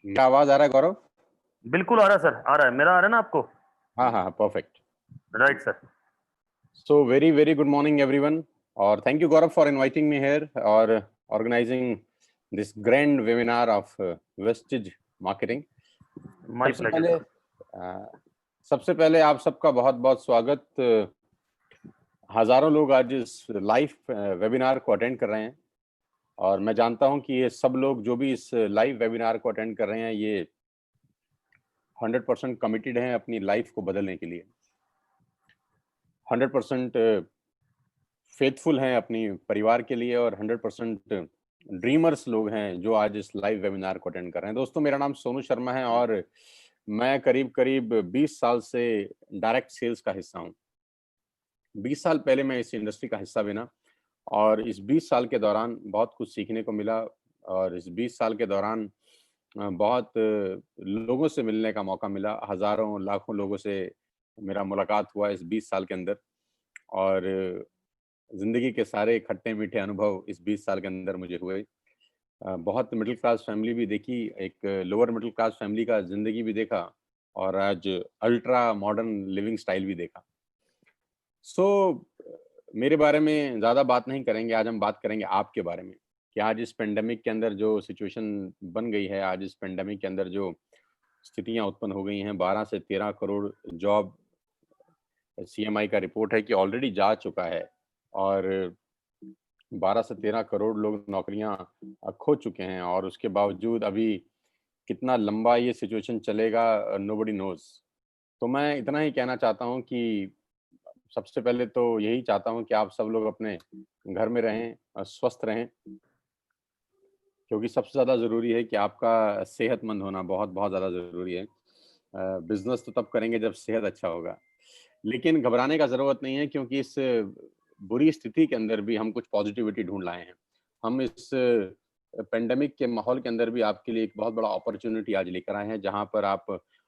मेरा आवाज आ रहा है गौरव? बिल्कुल आ रहा है सर, आ रहा है। मेरा आ रहा है ना आपको? हाँ हाँ, perfect. Right sir. So very very good morning everyone, और thank you Gaurav for inviting me here और organising this grand webinar of Vestige marketing. My सबसे प्लेजर पहले सर। सबसे पहले आप सबका बहुत बहुत स्वागत। हजारों लोग आज इस लाइव वेबिनार को अटेंड कर रहे हैं, और मैं जानता हूं कि ये सब लोग जो भी इस लाइव वेबिनार को अटेंड कर रहे हैं, ये 100% कमिटेड हैं अपनी लाइफ को बदलने के लिए, 100% फेथफुल हैं अपनी परिवार के लिए, और 100% ड्रीमर्स लोग हैं जो आज इस लाइव वेबिनार को अटेंड कर रहे हैं। दोस्तों, मेरा नाम सोनू शर्मा है और मैं करीब करीब 20 साल से डायरेक्ट सेल्स का हिस्सा हूं। 20 साल पहले मैं इस इंडस्ट्री का हिस्सा बना, और इस 20 साल के दौरान बहुत कुछ सीखने को मिला, और इस 20 साल के दौरान बहुत लोगों से मिलने का मौका मिला। हजारों लाखों लोगों से मेरा मुलाकात हुआ इस 20 साल के अंदर, और जिंदगी के सारे खट्टे मीठे अनुभव इस 20 साल के अंदर मुझे हुए। बहुत मिडिल क्लास फैमिली भी देखी, एक लोअर मिडिल क्लास फैमिली का जिंदगी भी देखा, और आज अल्ट्रा मॉडर्न लिविंग स्टाइल भी देखा। सो मेरे बारे में ज़्यादा बात नहीं करेंगे, आज हम बात करेंगे आपके बारे में, कि आज इस पेंडेमिक के अंदर जो सिचुएशन बन गई है, आज इस पेंडेमिक के अंदर जो स्थितियां उत्पन्न हो गई हैं, 12 से 13 करोड़ जॉब सीएमआई का रिपोर्ट है कि ऑलरेडी जा चुका है, और 12 से 13 करोड़ लोग नौकरियां खो चुके हैं, और उसके बावजूद अभी कितना लंबा ये सिचुएशन चलेगा, नोबडी नोज। तो मैं इतना ही कहना चाहता हूं कि सबसे पहले तो यही चाहता हूं कि आप सब लोग अपने घर में रहें, स्वस्थ रहें, क्योंकि सबसे ज़्यादा ज़रूरी है कि आपका सेहतमंद होना बहुत बहुत ज़्यादा ज़रूरी है। बिजनेस तो तब करेंगे जब सेहत अच्छा होगा, लेकिन घबराने का ज़रूरत नहीं है, क्योंकि इस बुरी स्थिति के अंदर भी हम कुछ पॉजिटिविटी ढूंढ लाए हैं। हम इस पेंडेमिक के माहौल के अंदर भी आपके लिए एक बहुत बड़ा अपॉर्चुनिटी आज लेकर आए हैं, जहां पर आप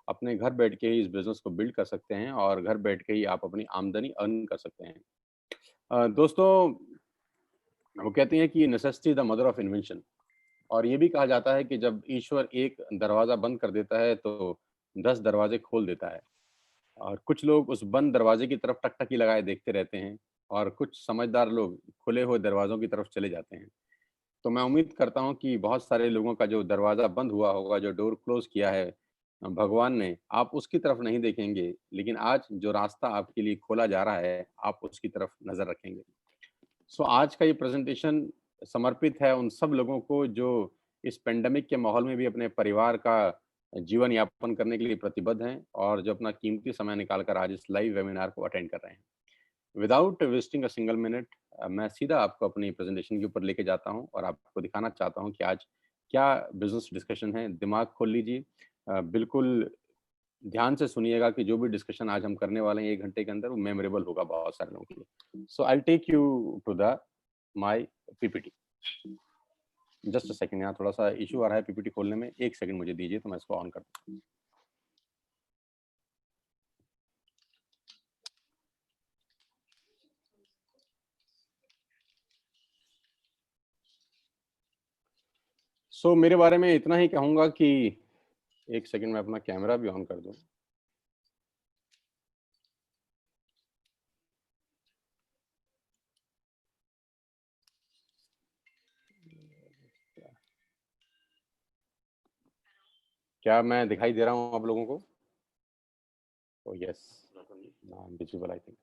अपने घर बैठ के ही इस बिजनेस को बिल्ड कर सकते हैं, और घर बैठ के ही आप अपनी आमदनी अर्न कर सकते हैं। दोस्तों, वो कहते हैं कि necessity the mother of invention, और ये भी कहा जाता है कि जब ईश्वर एक दरवाजा बंद कर देता है तो 10 दरवाजे खोल देता है, और कुछ लोग उस बंद दरवाजे की तरफ टकटकी लगाए देखते रहते हैं, और कुछ समझदार लोग खुले हुए दरवाजों की तरफ चले जाते हैं। तो मैं उम्मीद करता हूँ कि बहुत सारे लोगों का जो दरवाजा बंद हुआ होगा, जो डोर क्लोज किया है भगवान ने, आप उसकी तरफ नहीं देखेंगे, लेकिन आज जो रास्ता आपके लिए खोला जा रहा है, आप उसकी तरफ नजर रखेंगे। सो आज का ये प्रेजेंटेशन समर्पित है उन सब लोगों को जो इस पेंडेमिक के माहौल में भी अपने परिवार का जीवन यापन करने के लिए प्रतिबद्ध हैं, और जो अपना कीमती समय निकालकर आज इस लाइव वेबिनार को अटेंड कर रहे हैं। Without wasting a single minute, मैं सीधा आपको अपनी प्रेजेंटेशन के ऊपर लेके जाता हूं, और आपको दिखाना चाहता हूं कि आज क्या बिजनेस डिस्कशन है। दिमाग खोल लीजिए, बिल्कुल ध्यान से सुनिएगा कि जो भी डिस्कशन आज हम करने वाले हैं 1 घंटे के अंदर, वो मेमोरेबल होगा बहुत सारे लोगों के लिए। So I take you to the my PPT. Just a second, यहाँ थोड़ा सा इशू आ रहा है पीपीटी खोलने में, 1 सेकंड मुझे दीजिए तो मैं इसको ऑन करता हूँ। सो मेरे बारे में इतना ही कहूंगा कि 1 सेकंड में अपना कैमरा भी ऑन कर दूं। क्या मैं दिखाई दे रहा हूँ आप लोगों को? ओ यस, विजिबल आई थिंक।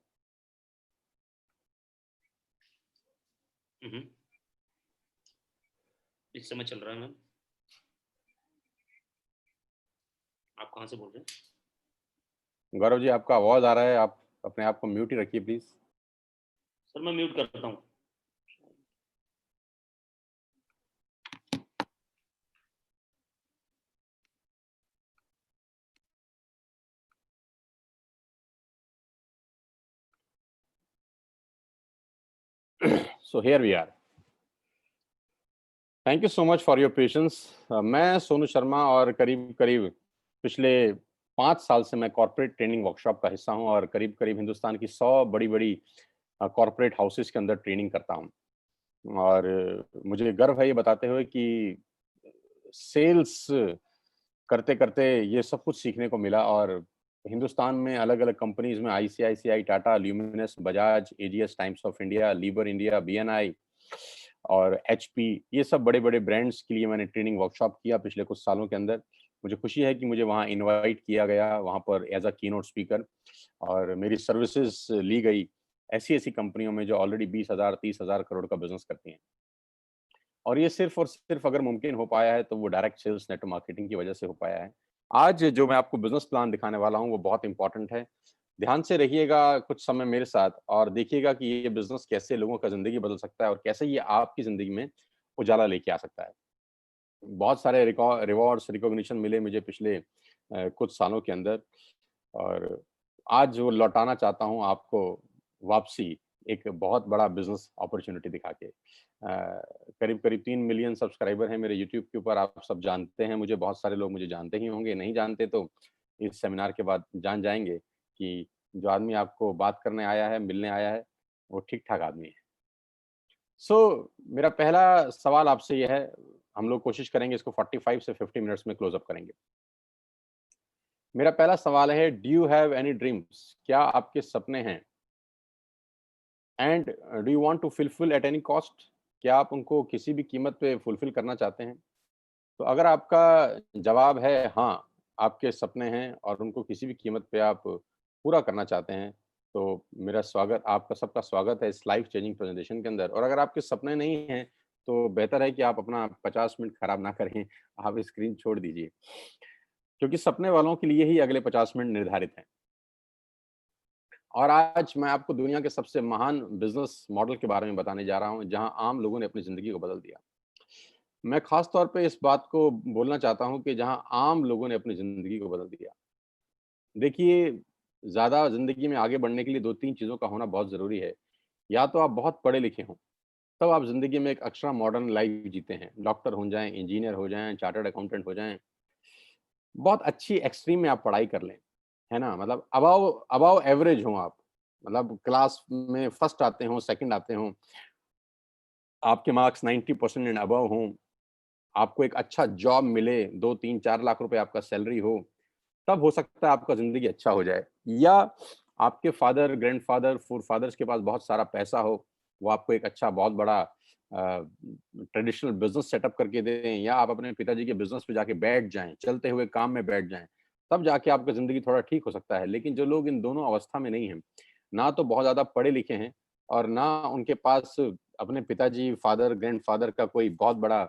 इस समय चल रहा है मैम। आप कहाँ से बोल रहे हैं? गौरव जी, आपका आवाज आ रहा है, आप अपने आप को म्यूट ही रखिए प्लीज। सर मैं म्यूट करता हूँ। So here we are. Thank you so much for your patience. मैं सोनू शर्मा, और करीब करीब पिछले 5 साल से मैं कॉर्पोरेट ट्रेनिंग वर्कशॉप का हिस्सा हूं, और करीब करीब हिंदुस्तान की 100 बड़ी बड़ी कॉर्पोरेट हाउसेस के अंदर ट्रेनिंग करता हूं। और मुझे गर्व है ये बताते हुए कि सेल्स करते करते ये सब कुछ सीखने को मिला। और हिंदुस्तान में अलग अलग कंपनीज में ICICI, Tata, Luminous, Bajaj, AGS, Times of India, लीबर इंडिया, बीएनआई और एचपी, ये सब बड़े बड़े ब्रांड्स के लिए मैंने ट्रेनिंग वर्कशॉप किया पिछले कुछ सालों के अंदर। मुझे खुशी है कि मुझे वहाँ इनवाइट किया गया, वहाँ पर एज अ कीनोट स्पीकर, और मेरी सर्विसेज ली गई ऐसी ऐसी कंपनियों में जो ऑलरेडी 20,000 30,000 करोड़ का बिजनेस करती हैं। और ये सिर्फ और सिर्फ अगर मुमकिन हो पाया है तो वो डायरेक्ट सेल्स नेटवर्क मार्केटिंग की वजह से हो पाया है। आज जो मैं आपको बिजनेस प्लान दिखाने वाला हूँ वो बहुत इंपॉर्टेंट है। ध्यान से रहिएगा कुछ समय मेरे साथ और देखिएगा कि ये बिजनेस कैसे लोगों का ज़िंदगी बदल सकता है और कैसे ये आपकी ज़िंदगी में उजाला लेके आ सकता है। बहुत सारे रिवॉर्ड्स, रिकॉग्निशन मिले मुझे पिछले कुछ सालों के अंदर, और आज वो लौटाना चाहता हूँ आपको वापसी, एक बहुत बड़ा बिज़नेस अपॉर्च्युनिटी दिखा के। करीब-करीब 3 मिलियन सब्सक्राइबर हैं मेरे यूट्यूब के ऊपर, आप सब जानते हैं मुझे, बहुत सारे लोग मुझे जानते ही होंगे, नहीं जानते तो इस सेमिनार के बाद जान जाएँगे कि जो आदमी आपको बात करने आया है, मिलने आया है, वो ठीक-ठाक आदमी है। सो मेरा पहला सवाल आपसे ये है, हम लोग कोशिश करेंगे इसको 45 से 50 मिनट्स में क्लोज़ अप करेंगे। मेरा पहला सवाल है, do you have any dreams? क्या आपके सपने हैं? And do you want to fulfil at any cost? क्या आप उनको किसी भी कीमत पे फुलफिल करना चाहते हैं? तो अगर आपका जवाब है हाँ, आपके सपने हैं और उनको किसी भी कीमत पे आप पूरा करना चाहते हैं, तो मेरा स्वागत, आपका सबका स्वागत है इस लाइफ चेंजिंग प्रेजेंटेशन के अंदर। और अगर आपके सपने नहीं हैं, तो बेहतर है कि आप अपना 50 मिनट खराब ना करें, आप स्क्रीन छोड़ दीजिए। क्योंकि सपने वालों के लिए ही अगले 50 मिनट निर्धारित हैं। और आज मैं आपको दुनिया के सबसे महान बिज़नेस मॉडल के बारे में बताने जा रहा हूँ, जहाँ आम लोगों ने अपनी ज़िंदगी को बदल दिया। मैं ख़ास तौर पे इस बात को बोलना चाहता हूँ कि जहाँ आम लोगों ने अपनी ज़िंदगी को बदल दिया। देखिए, ज़्यादा ज़िंदगी में आगे बढ़ने के लिए 2-3 चीज़ों का होना बहुत ज़रूरी है। या तो आप बहुत पढ़े-लिखे हों, तब आप ज़िंदगी में एक अक्षरा मॉडर्न लाइफ़ जीते हैं। डॉक्टर हो जाएँ, इंजीनियर हो जाएँ, चार्टर्ड अकाउंटेंट हो जाएँ, बहुत अच्छी एक्सट्रीम में आप पढ़ाई कर लें, है ना? मतलब अबव अबव एवरेज हों आप, मतलब क्लास में फर्स्ट आते हों, सेकंड आते हों, आपके मार्क्स 90% एंड अबव हों, आपको एक अच्छा जॉब मिले, 2, 3, 4 लाख रुपए आपका सैलरी हो, तब हो सकता है आपका ज़िंदगी अच्छा हो जाए। या आपके फादर, ग्रैंडफ़ादर, फ़ोरफ़ादर्स के पास बहुत सारा पैसा हो, वो आपको एक अच्छा बहुत बड़ा ट्रेडिशनल बिज़नेस सेटअप करके दें, या आप अपने पिताजी के बिज़नेस पे जाके बैठ जाएँ, चलते हुए काम में बैठ जाएँ, तब जाके आपका ज़िंदगी थोड़ा ठीक हो सकता है। लेकिन जो लोग इन दोनों अवस्था में नहीं हैं, ना तो बहुत ज़्यादा पढ़े-लिखे हैं और ना उनके पास अपने पिताजी, फादर, ग्रैंडफ़ादर का कोई बहुत बड़ा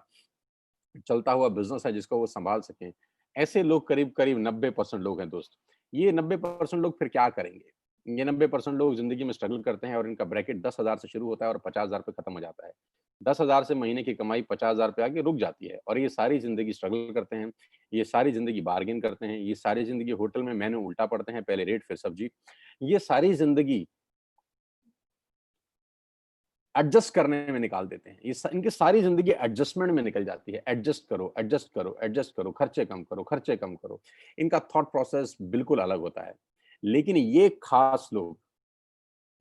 चलता हुआ बिज़नेस है जिसको वो सँभाल सकें। ऐसे लोग करीब-करीब 90% लोग हैं दोस्त। ये 90% लोग फिर क्या करेंगे? ये 90% लोग ज़िंदगी में स्ट्रगल करते हैं और इनका ब्रैकेट 10,000 से शुरू होता है और 50,000 पे खत्म हो जाता है। 10,000 से महीने की कमाई 50,000 पे आके रुक जाती है और ये सारी ज़िंदगी स्ट्रगल करते हैं, ये सारी ज़िंदगी बार्गेन करते हैं, ये सारी ज़िंदगी होटल में मेनू उल्टा पढ़ते हैं, पहले रेट फिर सब्ज़ी। ये सारी ज़िंदगी एडजस्ट करने में निकाल देते हैं। ये स इनकी सारी ज़िंदगी एडजस्टमेंट में निकल जाती है। एडजस्ट करो, एडजस्ट करो, एडजस्ट करो, खर्चे कम करो, खर्चे कम करो। इनका थॉट प्रोसेस बिल्कुल अलग होता है। लेकिन ये खास लोग,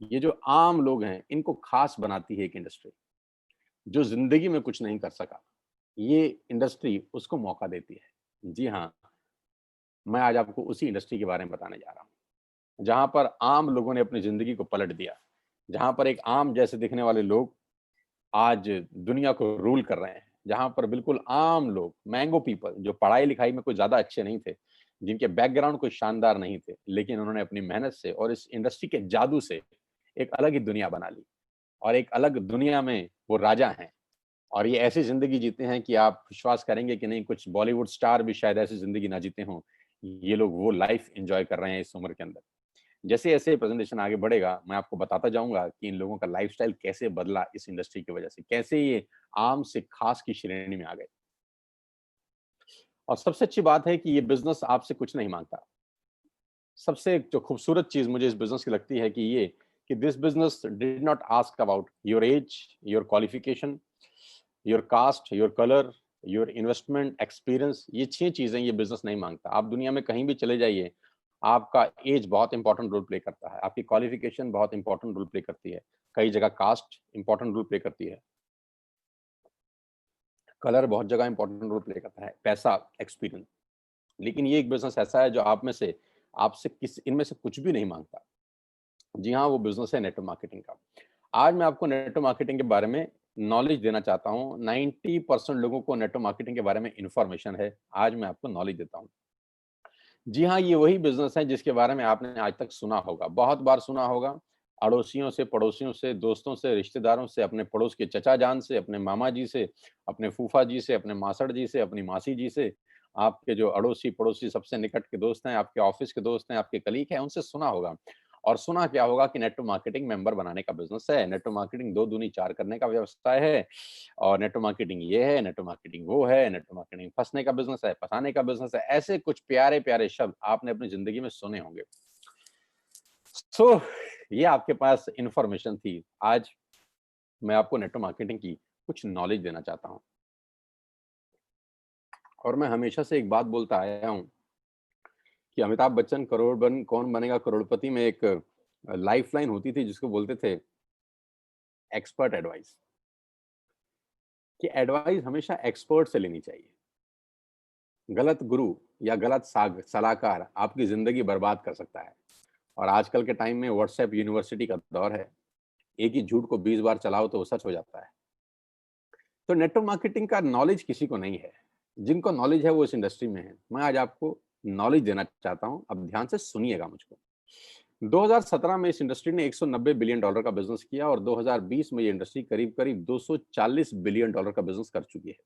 ये जो आम लोग हैं, इनको खास बनाती है एक इंडस्ट्री। जो ज़िंदगी में कुछ नहीं कर सका, ये इंडस्ट्री उसको मौका देती है। जी हाँ, मैं आज आपको उसी इंडस्ट्री के बारे में बताने जा रहा हूँ। जहाँ पर आम लोगों ने अपनी ज़िंदगी को पलट दिया। जहाँ पर एक आम जैसे दिखने वाले लोग आज दुनिया को रूल कर रहे हैं, जहाँ पर बिल्कुल आम लोग, मैंगो पीपल, जो पढ़ाई-लिखाई में कुछ ज़्यादा अच्छे नहीं थे, जिनके बैकग्राउंड कोई शानदार नहीं थे, लेकिन उन्होंने अपनी मेहनत से और इस इंडस्ट्री के जादू से एक अलग ही दुनिया बना ली और एक अलग दुनिया में वो राजा हैं। और ये ऐसी ज़िंदगी जीते हैं कि आप विश्वास करेंगे कि नहीं, कुछ बॉलीवुड स्टार भी शायद ऐसी ज़िंदगी ना जीते हों। ये लोग वो लाइफ़ एन्जॉय कर रहे हैं इस उम्र के अंदर। जैसे-जैसे प्रेज़ेंटेशन आगे बढ़ेगा, मैं आपको बताता जाऊँगा कि इन लोगों का लाइफ़स्टाइल कैसे बदला इस इंडस्ट्री की वज़ह से, कैसे ये आम से ख़ास की श्रेणी में आ गए। और सबसे अच्छी बात है कि ये बिज़नेस आपसे कुछ नहीं माँगता। सबसे जो खूबसूरत चीज़ मुझे इस बिज़नेस की लगती है कि ये, कि this business did not ask about your age, your qualification, your cast, your colour, your investment, experience, ये 6 चीज़ें ये बिज़नेस नहीं माँगता। आप दुनिया में कहीं भी चले जाइए, आपका एज बहुत इम्पोर्टेंट रोल प्ले करता है, आपकी क्वालिफ़िकेशन बहुत इम्पोर्टेंट रोल प्ले करती है, कई जगह कास्ट इम्पोर्टेंट रोल प्ले करती है, कलर बहुत जगह इम्पोर्टेंट रोल प्ले करता है, पैसा, एक्सपीरियंस। लेकिन ये एक बिजनेस ऐसा है जो आपसे इनमें से कुछ भी नहीं मांगता। जी हाँ, वो बिजनेस है नेटवर्क मार्केटिंग का। आज मैं आपको नेटवर्क मार्केटिंग के बारे में नॉलेज देना चाहता हूँ। 90% लोगों को नेटवर्क मार्केटिंग के बारे में इन्फॉर्मेशन है। आज मैं आपको नॉलेज देता हूँ। जी हाँ, ये वही बिज़नेस है जिसके बारे में आपने आज तक सुना होगा, बहुत बार सुना होगा। अड़ोसियों से, पड़ोसियों से, दोस्तों से, रिश्तेदारों से, अपने पड़ोस के चचा जान से, अपने मामा जी से, अपने फूफा जी से, अपने मासड़ जी से, अपनी मासी जी से, आपके जो अड़ोसी-पड़ोसी सबसे निकट के दोस्त हैं, आपके ऑफ़िस के दोस्त हैं, आपके कलीग हैं, उनसे सुना होगा। और सुना क्या होगा कि नेटवर्क मार्केटिंग मेंबर बनाने का बिज़नेस है, नेटवर्क मार्केटिंग 2 दूनी 4 करने का व्यवसाय है और नेटवर्क मार्केटिंग ये है, नेटवर्क मार्केटिंग वो है, नेटवर्क मार्केटिंग फँसने का बिज़नेस है, फँसाने का बिज़नेस है। ऐसे कुछ प्यारे-प्यारे शब्द आपने अपनी ज़िंदगी में सुने होंगे। सो ये आपके पास इन्फॉर्मेशन थी। आज मैं आपको नेटवर्क मार्केटिंग की कुछ नॉलेज देना चाहता हूँ। और मैं हमेशा से एक बात बोलता आया हूँ कि अमिताभ बच्चन कौन बनेगा करोड़पति में एक लाइफ़लाइन होती थी जिसको बोलते थे एक्सपर्ट एडवाइस, कि एडवाइस हमेशा एक्सपर्ट से लेनी चाहिए। गलत गुरु या गलत साग सलाहकार आपकी ज़िंदगी बर्बाद कर सकता है। और आजकल के टाइम में व्हाट्सएप यूनिवर्सिटी का दौर है। एक ही झूठ को 20 बार चलाओ तो वो सच हो जाता है। तो नेटवर्क मार्केटिंग का नॉलेज किसी को नहीं है। जिनको नॉलेज है वो इस इंडस्ट्री में है। मैं आज आपको नॉलेज देना चाहता हूँ। अब ध्यान से सुनिएगा मुझको। 2017 में इस इंडस्ट्री ने $190 बिलियन का बिज़नेस किया और 2020 में ये इंडस्ट्री करीब-करीब $240 बिलियन का बिज़नेस कर चुकी है।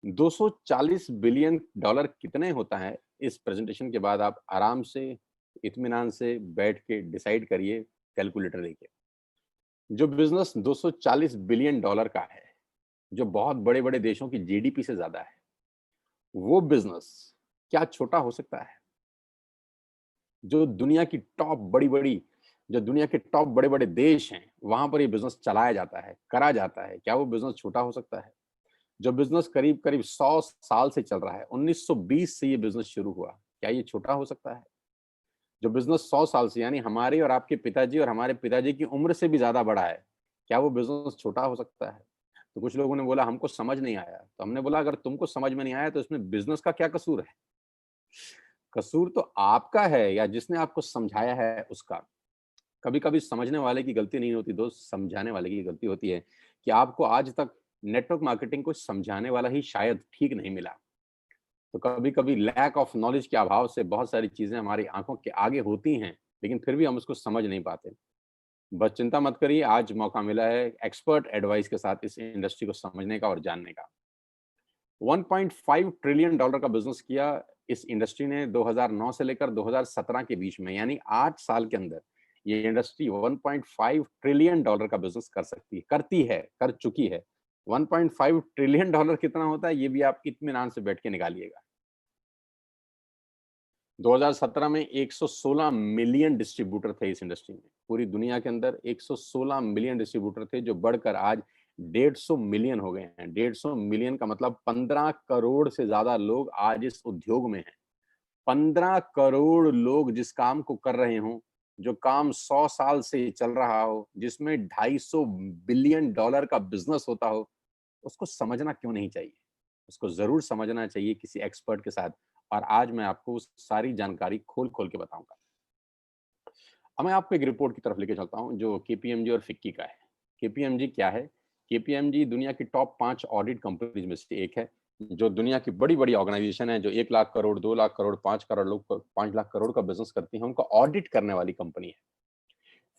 $240 बिलियन कितने होता है, इस प्रेज़ेंटेशन के बाद आप आराम से, इत्मीनान से बैठ के डिसाइड करिए कैलकुलेटर लेके। जो बिज़नेस $240 बिलियन का है, जो बहुत बड़े-बड़े देशों की जीडीपी से ज़्यादा है, वो बिज़नेस क्या छोटा हो सकता है? जो दुनिया की टॉप बड़ी-बड़ी जो दुनिया के टॉप बड़े-बड़े देश हैं, वहाँ पर ये बिज़नेस चलाया जाता है, करा जाता है, क्या वो बिज़नेस छोटा हो सकता है? जो बिज़नेस करीब-करीब 100 साल से चल रहा है, 1920 से ये बिज़नेस शुरू हुआ, क्या ये छोटा हो सकता है? जो बिज़नेस 100 साल से यानी हमारे और आपके पिताजी और हमारे पिताजी की उम्र से भी ज़्यादा बड़ा है, क्या वो बिज़नेस छोटा हो सकता है? तो कुछ लोगों ने बोला हमको समझ नहीं आया, तो हमने बोला अगर तुमको समझ में नहीं आया तो इसमें बिज़नेस का क्या कसूर है? कसूर तो आपका है या जिसने आपको समझाया है उसका। कभी-कभी समझने वाले की गलती नहीं होती दोस्त, समझाने वाले की गलती होती है कि आपको आज तक नेटवर्क मार्केटिंग को समझाने वाला ही शायद ठीक नहीं मिला। तो कभी-कभी लैक ऑफ नॉलेज के अभाव से बहुत सारी चीज़ें हमारी आँखों के आगे होती हैं, लेकिन फिर भी हम उसको समझ नहीं पाते। बस चिंता मत करिए, आज मौका मिला है एक्सपर्ट एडवाइस के साथ इस इंडस्ट्री को समझने का और जानने का। 1.5 ट्रिलियन डॉलर का बिज़नेस किया इस इंडस्ट्री ने 2009 से लेकर 2017 के बीच में, यानी 8 साल के अंदर ये इंडस्ट्री 1.5 ट्रिलियन डॉलर का बिज़नेस कर चुकी है। 1.5 ट्रिलियन डॉलर कितना होता है, ये भी आप इत्मीनान से बैठ के निकालिएगा। 2017 में 116 मिलियन डिस्ट्रीब्यूटर थे इस इंडस्ट्री में। पूरी दुनिया के अंदर 116 मिलियन डिस्ट्रीब्यूटर थे जो बढ़कर आज 150 मिलियन हो गए हैं। 150 मिलियन का मतलब 15 करोड़ से ज़्यादा लोग आज इस उद्योग में हैं। 15 करोड़ लोग जिस काम को कर रहे हों, जो काम 100 साल से चल रहा हो, जिसमें 250 बिलियन डॉलर का बिज़नेस होता हो, उसको समझना क्यों नहीं चाहिए? उसको ज़रूर समझना चाहिए किसी एक्सपर्ट के साथ और आज मैं आपको उस सारी जानकारी खोल-खोल के बताऊँगा। अब मैं आपको एक रिपोर्ट की तरफ लेके चलता हूँ जो केपीएमजी और फिक्की का है। केपीएमजी क्या है? केपीएमजी दुनिया की टॉप 5 ऑडिट कंपनीज़ में से एक है, जो दुनिया की बड़ी-बड़ी ऑर्गनाइज़ेशन है, जो 1 लाख करोड़, 2 लाख करोड़, 5 करोड़ लोग 5 लाख करोड़ का बिज़नेस करती हैं, उनका ऑडिट करने वाली कंपनी है।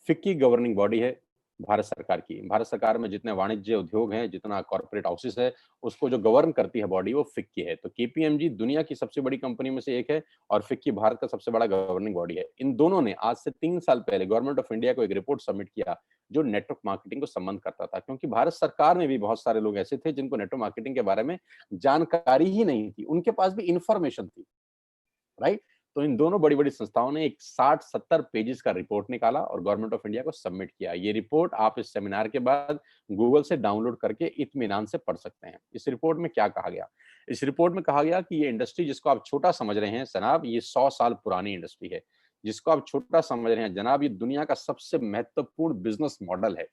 फिक्की गवर्निंग बॉडी है भारत सरकार की। भारत सरकार में जितने वाणिज्य उद्योग हैं, जितना कॉर्पोरेट हाउसेस है, उसको जो गवर्न करती है बॉडी वो फिक्की है। तो केपीएमजी दुनिया की सबसे बड़ी कंपनी में से एक है और फिक्की भारत का सबसे बड़ा गवर्निंग बॉडी है। इन दोनों ने आज से 3 साल पहले गवर्नमेंट ऑफ इंडिया को एक रिपोर्ट सबमिट किया, जो नेटवर्क मार्केटिंग को संबंध करता था। क्योंकि भारत सरकार में भी बहुत सारे लोग ऐसे थे जिनको नेटवर्क मार्केटिंग के बारे में जानकारी ही नहीं थी। उनके पास भी इन्फॉर्मेशन थी। राइट? तो इन दोनों बड़ी-बड़ी संस्थाओं ने एक 60-70 पेजेज़ का रिपोर्ट निकाला और गवर्नमेंट ऑफ इंडिया को सबमिट किया। ये रिपोर्ट आप इस सेमिनार के बाद गूगल से डाउनलोड करके इत्मीनान से पढ़ सकते हैं। इस रिपोर्ट में क्या कहा गया? इस रिपोर्ट में कहा गया कि ये इंडस्ट्री जिसको आप छोटा समझ रहे हैं जनाब, ये 100 साल पुरानी इंडस्ट्री है। जिसको आप छोटा समझ रहे हैं जनाब, ये दुनिया का सबसे महत्वपूर्ण बिज़नेस मॉडल है।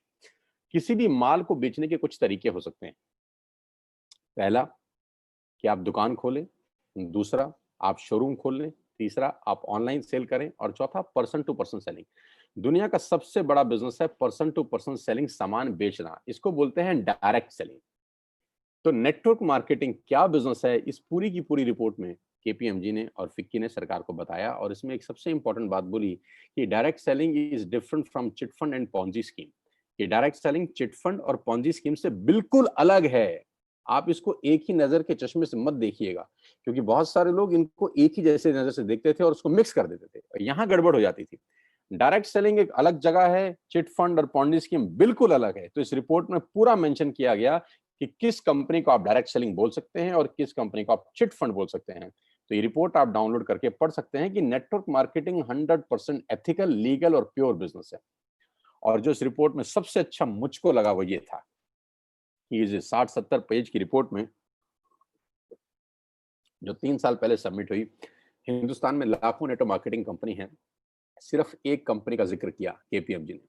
किसी भी माल को बेचने के कुछ तरीके हो सकते हैं। पहला कि आप दुकान खोलें, दूसरा आप शोरूम खोल लें, तीसरा आप ऑनलाइन सेल करें और चौथा पर्सन टू पर्सन सेलिंग। दुनिया का सबसे बड़ा बिजनेस है पर्सन टू पर्सन सेलिंग, सामान बेचना, इसको बोलते हैं डायरेक्ट सेलिंग। तो नेटवर्क मार्केटिंग क्या बिजनेस है, इस पूरी की पूरी रिपोर्ट में केपीएमजी ने और फिक्की ने सरकार को बताया और इसमें एक सबसे इंपॉर्टेंट बात बोली कि direct selling is different from chit fund and Ponzi scheme. ये डायरेक्ट सेलिंग चिट फंड और पॉन्जी स्कीम से बिल्कुल अलग है। आप इसको एक ही नजर के चश्मे से मत देखिएगा, क्योंकि बहुत सारे लोग इनको एक ही जैसे नजर से देखते थे और उसको मिक्स कर देते थे और यहाँ गड़बड़ हो जाती थी। डायरेक्ट सेलिंग एक अलग जगह है, चिट फंड और पॉन्जी स्कीम बिल्कुल अलग है। तो इस रिपोर्ट में पूरा मेंशन किया गया कि किस कंपनी को आप डायरेक्ट सेलिंग बोल सकते हैं और किस कंपनी को आप चिट फंड बोल सकते हैं। तो ये रिपोर्ट आप डाउनलोड करके पढ़ सकते हैं कि नेटवर्क मार्केटिंग 100% एथिकल, लीगल और प्योर बिजनेस है। और जो इस रिपोर्ट में सबसे अच्छा मुझको लगा वो ये था कि इस 60-70 पेज की रिपोर्ट में जो 3 साल पहले सबमिट हुई, हिंदुस्तान में लाखों नेटवर्क मार्केटिंग कंपनी है, सिर्फ एक कंपनी का जिक्र किया केपीएमजी ने,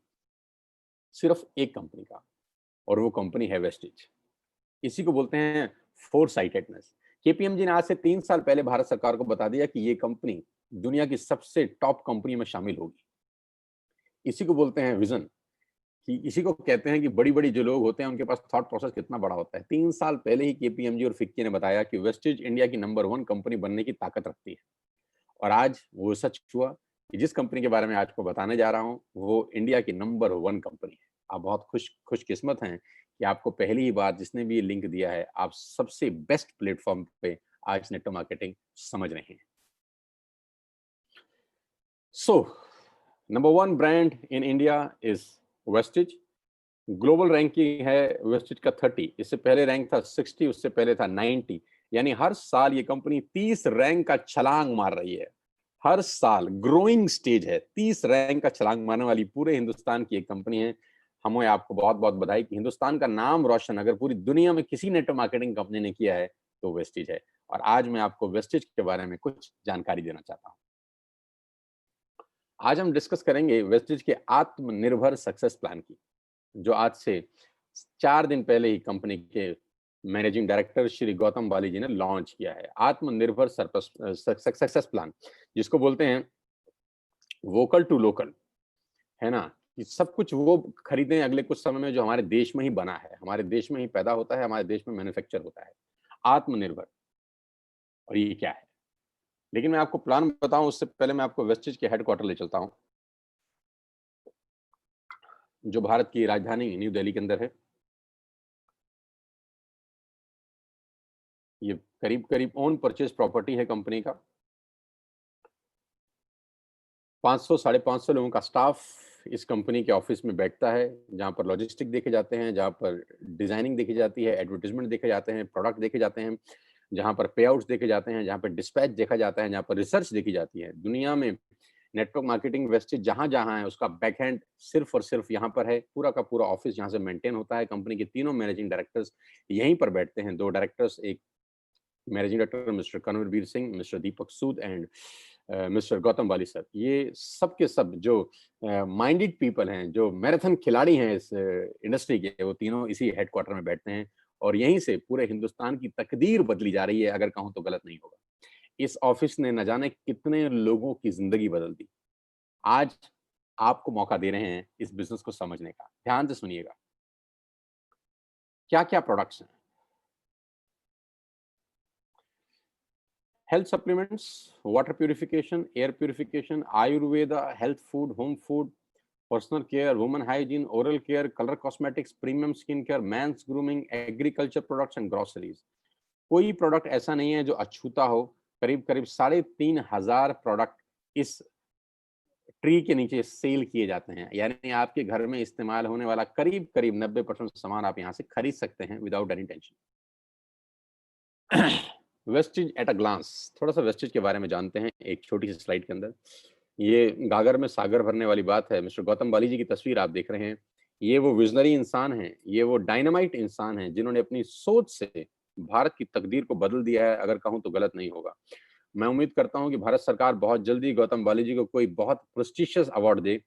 सिर्फ एक कंपनी का, और वो कंपनी है वेस्टिज। इसी को बोलते हैं फोर साइटेडनेस। केपीएमजी ने आज से 3 साल पहले भारत सरकार को बता दिया कि ये कंपनी दुनिया की सबसे टॉप कंपनी में शामिल होगी। इसी को बोलते हैं विजन, कि इसी को कहते हैं कि बड़ी बड़ी जो लोग होते हैं उनके पास थॉट प्रोसेस कितना बड़ा होता है। 3 साल पहले ही केपीएमजी और फिक्की ने बताया कि वेस्टिज इंडिया की नंबर 1 कंपनी बनने की ताकत रखती है, और आज वो सच हुआ कि जिस कंपनी के बारे में आज को बताने जा रहा हूं वो इंडिया की नंबर 1 कंपनी है। आप बहुत खुशकिस्मत हैं कि आपको पहली ही बार जिसने भी ये लिंक दिया है, आप सबसे बेस्ट प्लेटफॉर्म पे आज नेटवर्क मार्केटिंग समझ रहे हैं। So number 1 brand in India is Vestige. Global ranking है वेस्टिज का 30, इससे पहले रैंक था 60, उससे पहले था 90। यानी हर साल ये कंपनी 30 रैंक का छलांग मार रही है। हर साल ग्रोइंग स्टेज है, 30 रैंक का छलांग मारने वाली पूरे हिंदुस्तान की एक कंपनी है। हमें आपको बहुत बहुत बधाई कि हिंदुस्तान का नाम रोशन अगर पूरी दुनिया में किसी नेटवर्क मार्केटिंग कंपनी ने किया है तो वेस्टिज है। और आज मैं आपको वेस्टिज के बारे में कुछ जानकारी देना चाहता हूं। आज हम डिस्कस करेंगे वेस्टिज के आत्मनिर्भर सक्सेस प्लान की, जो आज से 4 दिन पहले ही कंपनी के मैनेजिंग डायरेक्टर श्री गौतम बाली जी ने लॉन्च किया है। आत्मनिर्भर सक्सेस प्लान, जिसको बोलते हैं वोकल टू लोकल, है ना, कि सब कुछ वो खरीदें अगले कुछ समय में जो हमारे देश में ही बना है, हमारे देश में ही पैदा होता है, हमारे देश में मैन्युफैक्चर होता है। आत्मनिर्भर, और ये क्या है? लेकिन मैं आपको प्लान बताऊं उससे पहले मैं आपको वेस्टिज के हेडक्वार्टर ले चलता हूं, जो भारत की राजधानी न्यू दिल्ली के अंदर है। ये करीब करीब ओन परचेज प्रॉपर्टी है कंपनी का। 500 550 लोगों का स्टाफ इस कंपनी के ऑफिस में बैठता है, जहां पर लॉजिस्टिक देखे जाते हैं, जहां पर डिजाइनिंग देखी जाती है, एडवर्टाइजमेंट देखे जाते हैं, प्रोडक्ट देखे जाते हैं, जहां पर पे आउट्स देखे जाते हैं, जहां पर डिस्पैच देखा जाता है, जहां पर रिसर्च देखी जाती है। दुनिया में नेटवर्क मार्केटिंग वेस्टेज जहां जहां है उसका बैकएंड सिर्फ और सिर्फ यहाँ पर है। पूरा का पूरा ऑफिस यहाँ से मेंटेन होता है। कंपनी के तीनों मैनेजिंग डायरेक्टर्स यहीं पर बैठते हैं। 2 डायरेक्टर्स, एक managing director Mr Kanwarveer Singh, Mr Deepak Sood and Mr Gautam Bali sir. ये सब के सब जो माइंडेड पीपल हैं, जो मैराथन खिलाड़ी हैं इस इंडस्ट्री के, वो तीनों इसी हेडक्वार्टर में बैठते हैं और यहीं से पूरे हिंदुस्तान की तकदीर बदली जा रही है, अगर कहूँ तो गलत नहीं होगा। इस ऑफिस ने न जाने कितने लोगों की जिंदगी बदल दी। आज आपको मौका दे रहे हैं इस बिजनेस को समझने का। ध्यान से सुनिएगा, क्या क्या प्रोडक्ट्स हैं। Health supplements, water purification, air purification, Ayurveda, health food, home food, personal care, women hygiene, oral care, colour cosmetics, premium skin care, mains grooming, agriculture products and groceries. कोई प्रोडक्ट ऐसा नहीं है जो अछूता हो। करीब करीब 3,500 प्रोडक्ट इस ट्री के नीचे सेल किए जाते हैं। यानी आपके घर में इस्तेमाल होने वाला करीब करीब 90% सामान आप यहाँ से खरीद सकते हैं without any tension. Vestige at a glance, थोड़ा सा वेस्टिज के बारे में जानते हैं एक छोटी सी स्लाइड के अंदर। ये गागर में सागर भरने वाली बात है। मिस्टर गौतम बाली जी की तस्वीर आप देख रहे हैं। ये वो विजनरी इंसान हैं, ये वो डायनामाइट इंसान हैं जिन्होंने अपनी सोच से भारत की तकदीर को बदल दिया है, अगर कहूँ तो गलत नहीं होगा। मैं उम्मीद करता हूँ कि भारत सरकार बहुत जल्दी गौतम बाली जी को कोई बहुत प्रेस्टिशियस अवार्ड दे।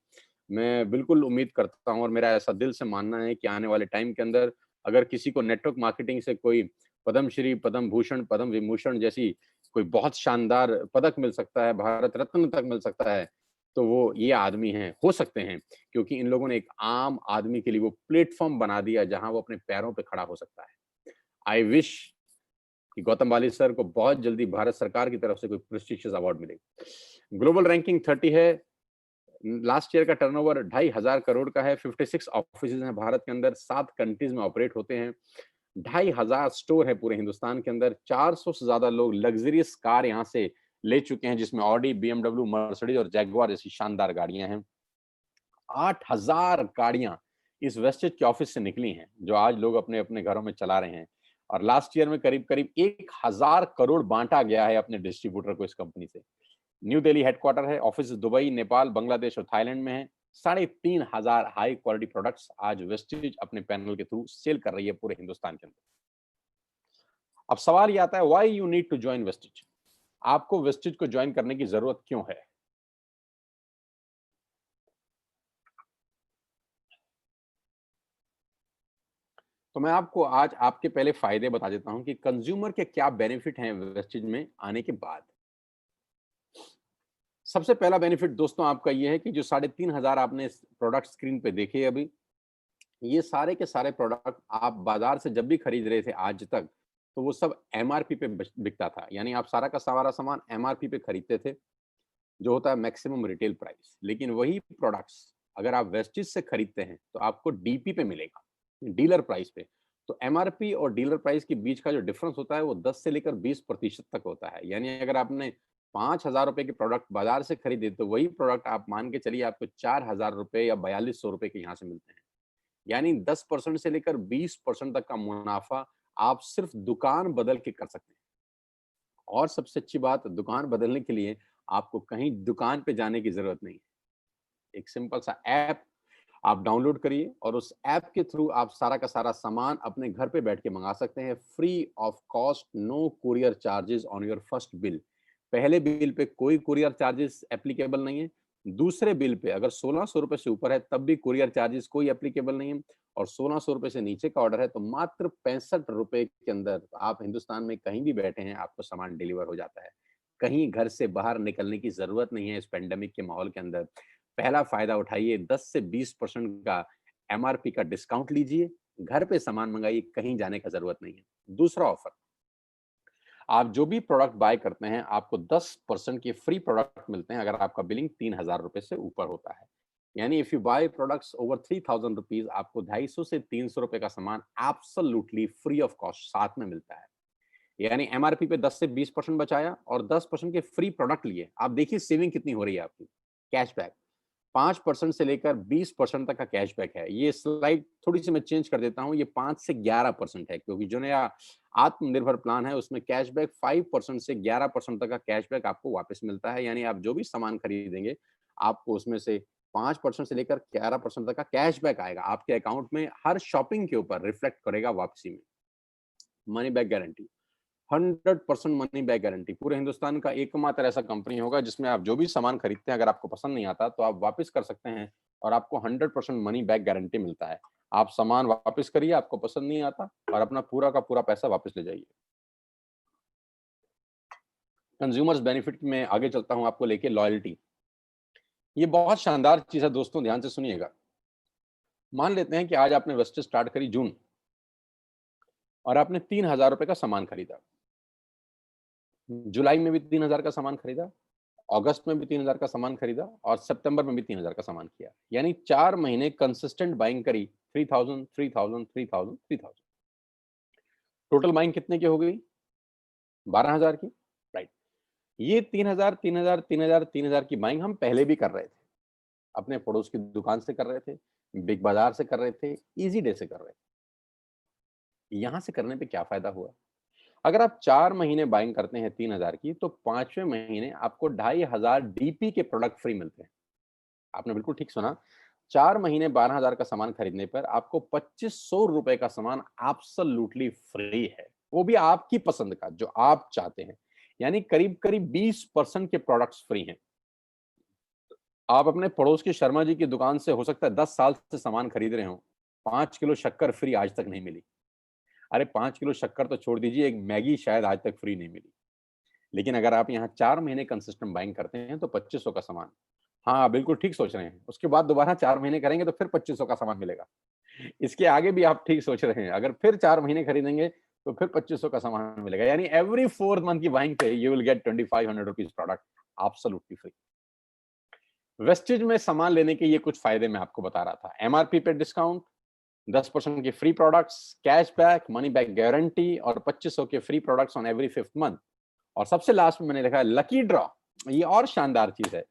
मैं बिल्कुल उम्मीद करता हूँ और मेरा ऐसा दिल से मानना है कि आने वाले टाइम के अंदर अगर किसी को नेटवर्क मार्केटिंग से कोई पद्मश्री, पद्म भूषण, पद्म विभूषण जैसी कोई बहुत शानदार पदक मिल सकता है, भारत रत्न तक मिल सकता है, तो वो ये आदमी हैं, हो सकते हैं, क्योंकि इन लोगों ने एक आम आदमी के लिए वो प्लेटफ़ॉर्म बना दिया जहाँ वो अपने पैरों पे खड़ा हो सकता है। आई विश कि गौतम वाली सर को बहुत जल्दी भारत सरकार की तरफ से कोई प्रेस्टिजियस अवार्ड मिले। ग्लोबल रैंकिंग 30 है, लास्ट ईयर का टर्नओवर 2,500 करोड़ का है, 56 ऑफिसेज हैं भारत के अंदर, 7 कंट्रीज में ऑपरेट होते हैं, 2,500 स्टोर है पूरे हिंदुस्तान के अंदर, 400 से ज्यादा लोग लग्जरियस कार यहाँ से ले चुके हैं, जिसमें ऑडी, बीएमडब्ल्यू, मर्सिडीज और जैगुआर जैसी शानदार गाड़ियां हैं। 8,000 गाड़ियां इस वेस्टेज के ऑफिस से निकली हैं, जो आज लोग अपने अपने घरों में चला रहे हैं। और लास्ट ईयर में करीब करीब 1,000 करोड़ बांटा गया है अपने डिस्ट्रीब्यूटर को इस कंपनी से। न्यू दिल्ली हेडक्वार्टर है, ऑफिस दुबई, नेपाल, बांग्लादेश और थाईलैंड में है। 3,500 हाई क्वालिटी प्रोडक्ट्स आज वेस्टेज अपने पैनल के थ्रू सेल कर रही है पूरे हिंदुस्तान के अंदर। अब सवाल ये आता है, why you need to join Vestige? आपको वेस्टेज को ज्वाइन करने की जरूरत क्यों है? तो मैं आपको आज आपके पहले फायदे बता देता हूं कि कंज्यूमर के क्या बेनिफिट हैं वेस्टेज में आने के बाद। सबसे पहला बेनिफिट दोस्तों आपका ये है कि जो 3,500 आपने प्रोडक्ट स्क्रीन पे देखे अभी, ये सारे के सारे प्रोडक्ट आप बाजार से जब भी खरीद रहे थे आज तक, तो वो सब एमआरपी पे बिकता था। यानी आप सारा का सारा सामान एमआरपी पे खरीदते थे, जो होता है मैक्सिमम रिटेल प्राइस। लेकिन वही प्रोडक्ट्स अगर आप वेस्टेज से खरीदते हैं तो आपको डीपी पे मिलेगा, डीलर प्राइस पे। तो एमआरपी और डीलर प्राइस के बीच का जो डिफरेंस होता है वो 10 से लेकर 20% तक होता है। यानी अगर आपने 5,000 रुपए के प्रोडक्ट बाजार से खरीदे तो वही प्रोडक्ट आप मान के चलिए आपको 4,000 रुपए या 4,200 रुपए के यहाँ से मिलते हैं। यानी 10% से लेकर 20% तक का मुनाफा आप सिर्फ दुकान बदल के कर सकते हैं। और सबसे अच्छी बात, दुकान बदलने के लिए आपको कहीं दुकान पे जाने की जरूरत नहीं है। एक सिंपल सा ऐप आप डाउनलोड करिए और उस ऐप के थ्रू आप सारा का सारा सामान अपने घर पे बैठ के मंगा सकते हैं, free of cost, no courier charges on your first bill. पहले बिल पे कोई कुरियर चार्जेस एप्लीकेबल नहीं है। दूसरे बिल पे अगर 1,600 रुपए से ऊपर है तब भी कुरियर चार्जेस कोई एप्लीकेबल नहीं है। और 1,600 रुपए से नीचे का ऑर्डर है तो मात्र 65 रुपए के अंदर आप हिंदुस्तान में कहीं भी बैठे हैं, आपको सामान डिलीवर हो जाता है। कहीं घर से बाहर निकलने की जरूरत नहीं है इस पेंडेमिक के माहौल के अंदर। पहला फायदा उठाइए, 10 से 20% का एमआरपी का डिस्काउंट लीजिए, घर पे सामान मंगाइए, कहीं जाने का जरूरत नहीं है। दूसरा ऑफर, आप जो भी प्रोडक्ट बाय करते हैं आपको 10% के फ्री प्रोडक्ट मिलते हैं अगर आपका बिलिंग 3,000 रुपए से ऊपर होता है। यानी if you buy products over 3,000 rupees, आपको 250 से 300 रुपए का सामान एब्सोल्युटली फ्री ऑफ कॉस्ट साथ में मिलता है। यानी एमआरपी पे 10 से 20% बचाया और 10% के फ्री प्रोडक्ट लिए। आप देखिए सेविंग कितनी हो रही है आपकी। कैशबैक 5% से लेकर 20% तक का कैशबैक है। ये स्लाइड थोड़ी सी मैं चेंज कर देता हूँ, ये 5 से 11% है, क्योंकि जो नया आत्मनिर्भर प्लान है उसमें कैशबैक 5% से 11% तक का कैशबैक आपको वापस मिलता है। यानी आप जो भी सामान खरीदेंगे आपको उसमें से 5% से लेकर 11% तक का कैशबैक आएगा आपके अकाउंट में, हर शॉपिंग के ऊपर रिफ्लेक्ट करेगा वापसी में। Money back guarantee, 100% money back guarantee. पूरे हिंदुस्तान का एकमात्र ऐसा कंपनी होगा जिसमें आप जो भी सामान खरीदते हैं अगर आपको पसंद नहीं आता तो आप वापस कर सकते हैं और आपको 100% मनी बैक गारंटी मिलता है। आप सामान वापस करिए, आपको पसंद नहीं आता, और अपना पूरा का पूरा पैसा वापस ले जाइए। कंज्यूमर्स बेनिफिट में आगे चलता हूं आपको लेके, लॉयल्टी। ये बहुत शानदार चीज है दोस्तों, ध्यान से सुनिएगा। मान लेते हैं कि आज आपने वेस्टेज स्टार्ट करी जून और आपने 3,000 रुपए का सामान खरीदा, जुलाई में भी 3,000 का सामान खरीदा, अगस्त में भी 3,000 का सामान खरीदा और सितंबर में भी 3,000 का सामान किया। यानी 4 महीने कंसिस्टेंट बाइंग करी, 3,000 3,000 3,000 3,000। टोटल बाइंग कितने की हो गई? 12,000 की, राइट। ये 3,000 3,000 3,000 3,000 की बाइंग हम पहले भी कर रहे थे, अपने पड़ोस की दुकान से कर रहे थे, बिग बाजार से कर रहे थे, इजी डे से कर रहे थे। यहां से करने पे क्या फायदा हुआ? अगर आप 4 महीने बाइंग करते हैं 3,000 की, तो 5वें महीने आपको 2,500 डीपी के प्रोडक्ट फ्री मिलते हैं। आपने बिल्कुल ठीक सुना। 4 महीने 12,000 का सामान खरीदने पर आपको 2,500 रुपए का सामान एब्सोल्युटली फ्री है, वो भी आपकी पसंद का जो आप चाहते हैं। यानी करीब करीब 20% के प्रोडक्ट्स फ्री हैं। आप अपने पड़ोस की शर्मा जी की दुकान से हो सकता है 10 साल से सामान खरीद रहे हो, 5 किलो शक्कर फ्री आज तक नहीं मिली। अरे 5 किलो शक्कर तो छोड़ दीजिए, एक मैगी शायद आज तक फ्री नहीं मिली। लेकिन अगर आप यहाँ 4 महीने कंसिस्टेंट बाइंग करते हैं तो 2500 का सामान, हाँ, आप बिल्कुल ठीक सोच रहे हैं। उसके बाद दोबारा 4 महीने करेंगे तो फिर 2500 का सामान मिलेगा। इसके आगे भी आप ठीक सोच रहे हैं, अगर फिर 4 महीने खरीदेंगे तो फिर 2500 का सामान मिलेगा। यानी एवरी 4th मंथ की बाइंग पे you will get 2500 rupees product absolutely free. Wastage में सामान लेने के ये कुछ फायदे मैं आपको बता रहा था। एमआरपी पे डिस्काउंट, 10% के free products, cashback, money back guarantee और 2500 के free products on every 5th month. और सबसे लास्ट में मैंने लिखा है लकी ड्रॉ। ये और शानदार चीज है।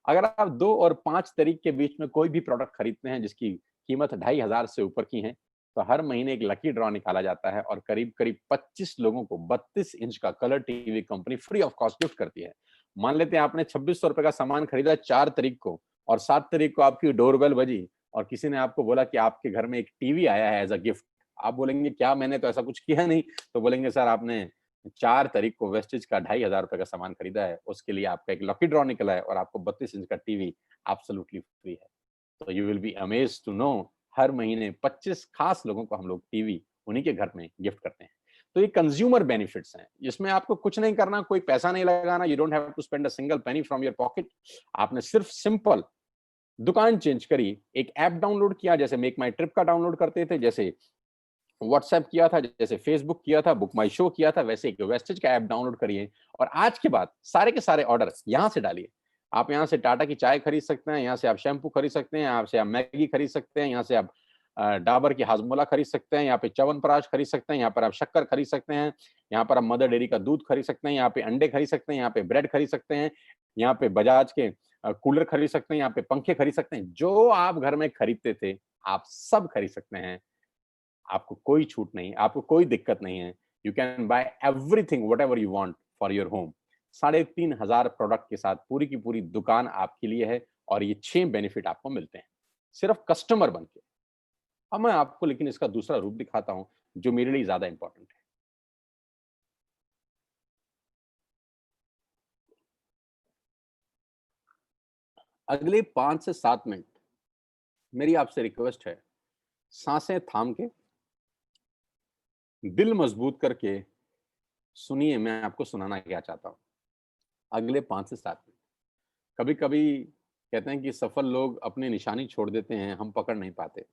अगर आप 2 और 5 तारीख के बीच में कोई भी प्रोडक्ट खरीदते हैं जिसकी कीमत 2500 से ऊपर की है, तो हर महीने एक लकी ड्रॉ निकाला जाता है और करीब करीब 25 लोगों को 32 इंच का colour TV company free of cost gift करती है। मान लेते हैं आपने 2600 रुपए का सामान खरीदा 4 तारीख को और 7 तारीख को आपकी डोरबेल बजी और किसी ने आपको बोला कि आपके घर में एक टीवी आया है एज अ गिफ्ट। आप बोलेंगे क्या, मैंने तो ऐसा कुछ किया नहीं। तो बोलेंगे सर आपने 4 तारीख को वेस्टेज का 2500 रुपए का सामान खरीदा है, उसके लिए आपका एक लकी ड्रॉ निकला है और आपको 32 इंच का टीवी एब्सोल्युटली फ्री है। तो you will be amazed to know हर महीने 25 खास लोगों को हम लोग टीवी उन्हीं के घर में गिफ्ट करते हैं। तो ये कंज्यूमर बेनिफिट्स हैं, इसमें आपको कुछ नहीं करना, कोई पैसा नहीं लगाना। You don't have to spend a single penny from your pocket. आपने सिर्फ सिंपल दुकान चेंज करी, एक ऐप डाउनलोड किया, जैसे मेक माई ट्रिप का डाउनलोड करते थे, जैसे व्हाट्सएप किया था, जैसे फेसबुक किया था, बुक माई शो किया था, वैसे एक वेस्टेज का ऐप डाउनलोड करिए और आज के बाद सारे के सारे ऑर्डर यहाँ से डालिए। आप यहाँ से टाटा की चाय खरीद सकते हैं, यहाँ से आप शैम्पू खरीद सकते हैं, यहाँ से आप मैगी खरीद सकते हैं, यहाँ से आप डाबर की हाजमोला खरीद सकते हैं, यहाँ पे च्यवनप्राश खरीद सकते हैं, यहाँ पर आप शक्कर खरीद सकते हैं, यहाँ पर आप मदर डेयरी का दूध खरीद सकते हैं, यहाँ पे अंडे खरीद सकते हैं, यहाँ पे ब्रेड खरीद सकते हैं, यहाँ पे बजाज के कूलर खरीद सकते हैं, यहाँ पे पंखे खरीद सकते हैं। जो आप घर में खरीदते थे आप सब खरीद सकते हैं। आपको कोई छूट नहीं, आपको कोई दिक्कत नहीं है। You can buy everything what ever you want for your home. 3500 product के साथ पूरी की पूरी दुकान आपके लिए है और ये 6 बेनिफिट आपको मिलते हैं सिर्फ कस्टमर बन के। अब मैं आपको लेकिन इसका दूसरा रूप दिखाता हूं जो मेरे लिए ज्यादा इंपॉर्टेंट है। अगले 5 से 7 मिनट मेरी आपसे रिक्वेस्ट है, सांसें थाम के, दिल मजबूत करके सुनिए मैं आपको सुनाना क्या चाहता हूं। अगले 5 से 7 मिनट। कभी कभी कहते हैं कि सफल लोग अपनी निशानी छोड़ देते हैं, हम पकड़ नहीं पाते।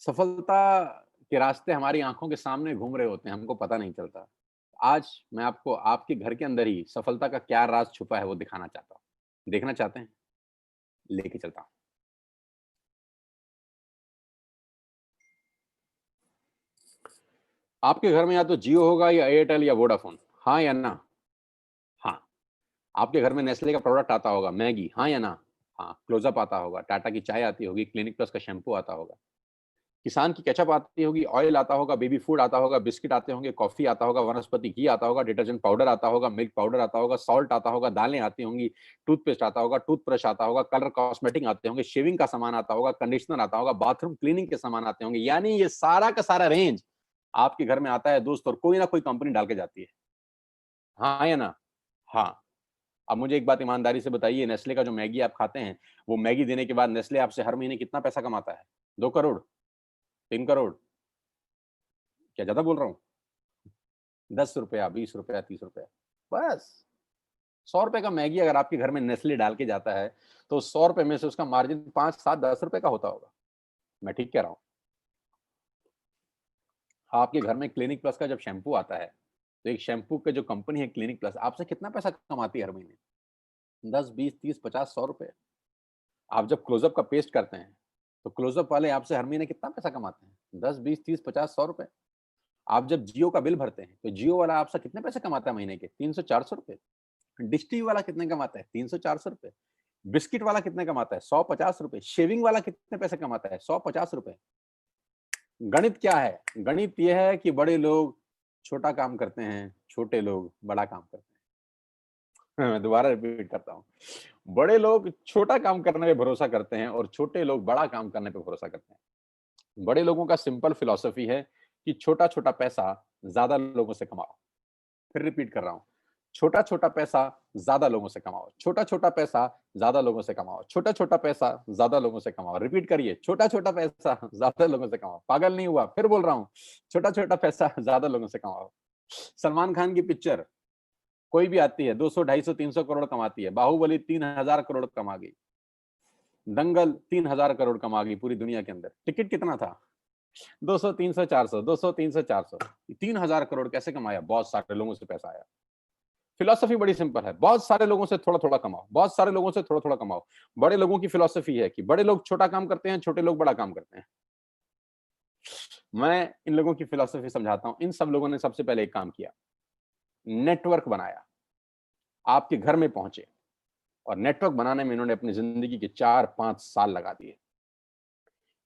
सफलता के रास्ते हमारी आंखों के सामने घूम रहे होते हैं, हमको पता नहीं चलता। आज मैं आपको आपके घर के अंदर ही सफलता का क्या राज छुपा है वो दिखाना चाहता हूँ। देखना चाहते हैं? लेके चलता हूँ। आपके घर में या तो जियो होगा या एयरटेल या वोडाफोन, हाँ या ना? हाँ। आपके घर में नेस्ले का प्रोडक्ट आता होगा, मैगी, हाँ या ना? हाँ। क्लोजअप आता होगा, टाटा की चाय आती होगी, क्लिनिक प्लस का शैम्पू आता होगा, किसान की केचप आती होगी, ऑयल आता होगा, बेबी फूड आता होगा, बिस्किट आते होंगे, कॉफी आता होगा, वनस्पति घी आता होगा, डिटर्जेंट पाउडर आता होगा, मिल्क पाउडर आता होगा, सॉल्ट आता होगा, दालें आती होंगी, टूथपेस्ट आता होगा, टूथब्रश आता होगा, कलर कॉस्मेटिक आते होंगे, शेविंग का सामान आता होगा, कंडीशनर आता होगा, बाथरूम क्लीनिंग के सामान आते होंगे। यानी ये सारा का सारा रेंज आपके घर में आता है दोस्त, और कोई ना कोई कंपनी डाल के जाती है। हाँ या ना? हाँ। अब मुझे एक बात ईमानदारी से बताइए, नेस्ले का जो मैगी आप खाते हैं, वो मैगी देने के बाद नेस्ले आपसे हर महीने कितना पैसा कमाता है? 2 करोड़? 3 करोड़? क्या ज्यादा बोल रहा हूँ? 10 रुपया, 20 रुपया, 30 रुपया, बस। 100 रुपए का मैगी अगर आपके घर में नेस्ले डाल के जाता है तो 100 रुपए में से उसका मार्जिन 5, 7, 10 रुपए का होता होगा। मैं ठीक कह रहा हूँ? आपके घर में क्लिनिक प्लस का जब शैम्पू आता है तो एक शैम्पू के जो कंपनी है क्लिनिक प्लस आपसे कितना पैसा कमाती है हर महीने? 10, 20, 30, 50, 100 रुपए। आप जब क्लोजअप का पेस्ट करते हैं तो क्लोजअप वाले आपसे हर महीने कितना पैसा कमाते हैं? 10, 20, 30, 50, 100 रुपए। आप जब जियो का बिल भरते हैं तो जियो वाला आपसे कितने पैसे कमाता है महीने के? 300, 400 रुपए। डिश टीवी वाला कितने कमाता है? 300, 400 रुपए। बिस्किट वाला कितने कमाता है? 100, 50 रुपए। शेविंग वाला कितने पैसे कमाता है? 100, 50 रुपए। गणित क्या है? गणित यह है कि बड़े लोग छोटा काम करते हैं, छोटे लोग बड़ा काम करते हैं। मैं दोबारा रिपीट करता हूँ। बड़े लोग छोटा काम करने पे भरोसा करते हैं और छोटे लोग बड़ा काम करने पे भरोसा करते हैं। बड़े लोगों का सिंपल फिलॉसफी है कि छोटा छोटा पैसा ज्यादा लोगों से कमाओ। फिर रिपीट कर रहा हूँ, छोटा छोटा पैसा ज्यादा लोगों से कमाओ, छोटा छोटा पैसा ज्यादा लोगों से कमाओ, छोटा छोटा पैसा ज्यादा लोगों से कमाओ। रिपीट करिए, छोटा छोटा पैसा ज्यादा लोगों से कमाओ। पागल नहीं हुआ, फिर बोल रहा हूं, छोटा छोटा पैसा ज्यादा लोगों से कमाओ। सलमान खान की पिक्चर कोई भी आती है 200, 250, 300 करोड़ कमाती है। बाहुबली 3000 करोड़ कमा गई, दंगल 3000 करोड़ कमा गई पूरी दुनिया के अंदर। टिकट कितना था? 200, 300, 400, 200, 300, 400, 3000 करोड़ कैसे कमाया? बहुत सारे लोगों से पैसा आया। फिलॉसफी बड़ी सिंपल है, बहुत सारे लोगों से थोड़ा थोड़ा कमाओ, बहुत सारे लोगों से थोड़ा थोड़ा कमाओ। बड़े लोगों की फिलॉसफी है कि बड़े लोग छोटा काम करते हैं, छोटे लोग बड़ा काम करते हैं। मैं इन लोगों की फिलॉसफी समझाता हूं। इन सब लोगों ने सबसे पहले एक काम किया, नेटवर्क बनाया, आपके घर में पहुंचे, और नेटवर्क बनाने में इन्होंने अपनी जिंदगी के 4-5 साल लगा दिए।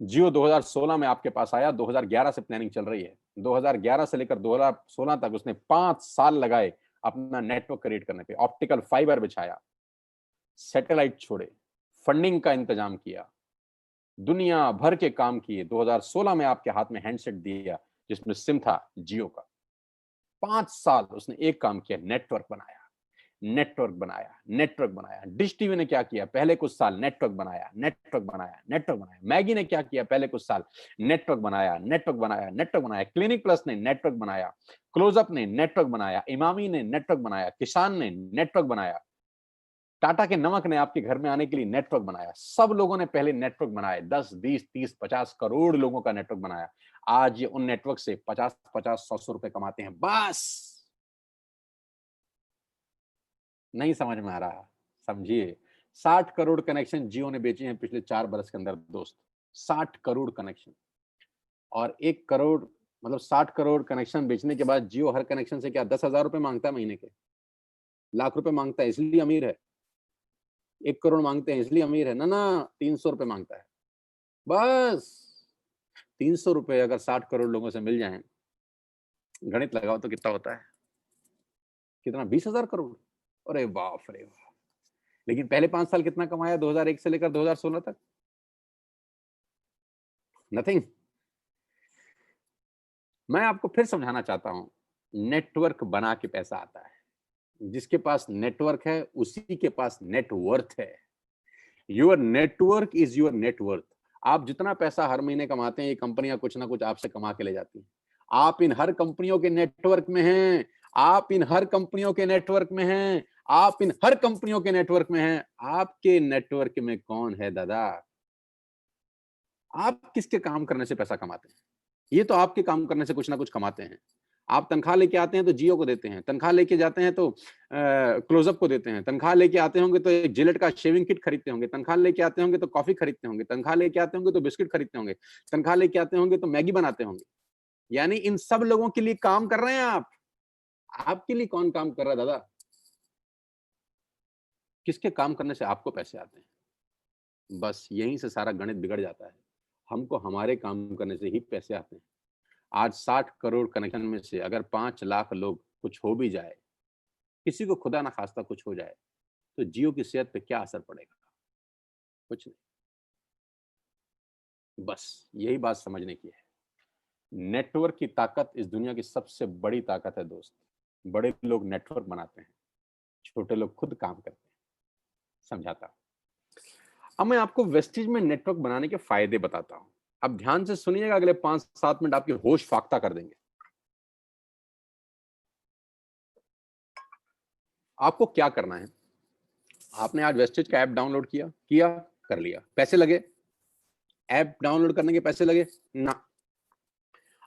जियो 2016 में आपके पास आया, 2011 से प्लानिंग चल रही है। 2011 से लेकर 2016 तक उसने 5 साल लगाए अपना नेटवर्क क्रिएट करने पे। ऑप्टिकल फाइबर बिछाया, सैटेलाइट छोड़े, फंडिंग का इंतजाम किया, दुनिया भर के काम किए। 2016 में आपके हाथ में हैंडसेट दिया जिसमें सिम था जियो का। 5 साल उसने एक काम किया, नेटवर्क बनाया, नेटवर्क बनाया, नेटवर्क बनाया। डिश टीवी ने क्या किया? पहले कुछ साल नेटवर्क बनाया, नेटवर्क बनाया, नेटवर्क बनाया। मैगी ने क्या किया? पहले कुछ साल नेटवर्क बनाया, नेटवर्क बनाया, नेटवर्क बनाया। क्लिनिक प्लस ने नेटवर्क बनाया, क्लोजअप ने नेटवर्क बनाया, इमामी ने नेटवर्क बनाया, किसान ने नेटवर्क बनाया, टाटा के नमक ने आपके घर में आने के लिए नेटवर्क बनाया। सब लोगों ने पहले नेटवर्क बनाए, 10, 20, 30, 50 करोड़ लोगों का नेटवर्क बनाया। आज ये उन नेटवर्क से 50-50, 100-100 रुपए कमाते हैं। बस नहीं समझ में आ रहा? समझिए, 60 करोड़ कनेक्शन जियो ने बेचे हैं पिछले 4 बरस के अंदर दोस्त। 60 करोड़ कनेक्शन, और 1 करोड़ मतलब 60 करोड़ कनेक्शन बेचने के बाद जियो हर कनेक्शन से क्या 10,000 रुपए मांगता है महीने के? लाख रुपए मांगता है, इसलिए अमीर है। 1 करोड़ मांगते हैं इसलिए अमीर है ना? 300 रुपए मांगता है। बस 300 रुपए अगर 60 करोड़ लोगों से मिल जाएं, गणित लगाओ तो कितना होता है? कितना? 20,000 करोड़। अरे बाप रे बाप! लेकिन पहले 5 साल कितना कमाया 2001 से लेकर 2016 तक? नथिंग। मैं आपको फिर समझाना चाहता हूं, नेटवर्क बना के पैसा आता है। जिसके पास नेटवर्क है उसी के पास नेटवर्थ है। Your network is your net worth. आप जितना पैसा हर महीने कमाते हैं, ये कंपनियां कुछ ना कुछ आपसे कमा के ले जाती हैं। आप इन हर कंपनियों के नेटवर्क में हैं, आप इन हर कंपनियों के नेटवर्क में हैं, आप इन हर कंपनियों के नेटवर्क में हैं। आपके नेटवर्क में कौन है दादा? आप किसके काम करने से पैसा कमाते हैं? ये तो आपके काम करने से कुछ ना कुछ कमाते हैं। आप तनख्वाह लेके आते हैं तो जियो को देते हैं, तनख्वाह लेके जाते हैं तो क्लोजअप को देते हैं, तनख्वाह लेके आते होंगे तो एक जिलेट का शेविंग किट खरीदते होंगे, तनख्वाह लेके आते होंगे तो कॉफी खरीदते होंगे, तनख्वाह लेके आते होंगे तो बिस्किट खरीदते होंगे, तनख्वाह लेके आते होंगे तो मैगी बनाते होंगे। यानी इन सब लोगों के लिए काम कर रहे हैं आप। आपके लिए कौन काम कर रहा है दादा? किसके काम करने से आपको पैसे आते हैं? बस यहीं से सारा गणित बिगड़ जाता है। हमको हमारे काम करने से ही पैसे आते हैं। आज 60 करोड़ कनेक्शन में से अगर 5 लाख लोग कुछ हो भी जाए, किसी को खुदा ना खास्ता कुछ हो जाए, तो जियो की सेहत पे क्या असर पड़ेगा? कुछ नहीं। बस यही बात समझने की है। नेटवर्क की ताकत इस दुनिया की सबसे बड़ी ताकत है दोस्त। बड़े लोग नेटवर्क बनाते हैं, छोटे लोग खुद काम करते हैं। समझाता हूं। अब मैं आपको वेस्टेज में नेटवर्क बनाने के फायदे बताता हूं। अब ध्यान से सुनिएगा, अगले 5-7 मिनट आपकी होश फाख्ता कर देंगे। आपको क्या करना है? आपने आज वेस्टेज का ऐप डाउनलोड किया कर लिया। पैसे लगे? ऐप डाउनलोड करने के पैसे लगे ना?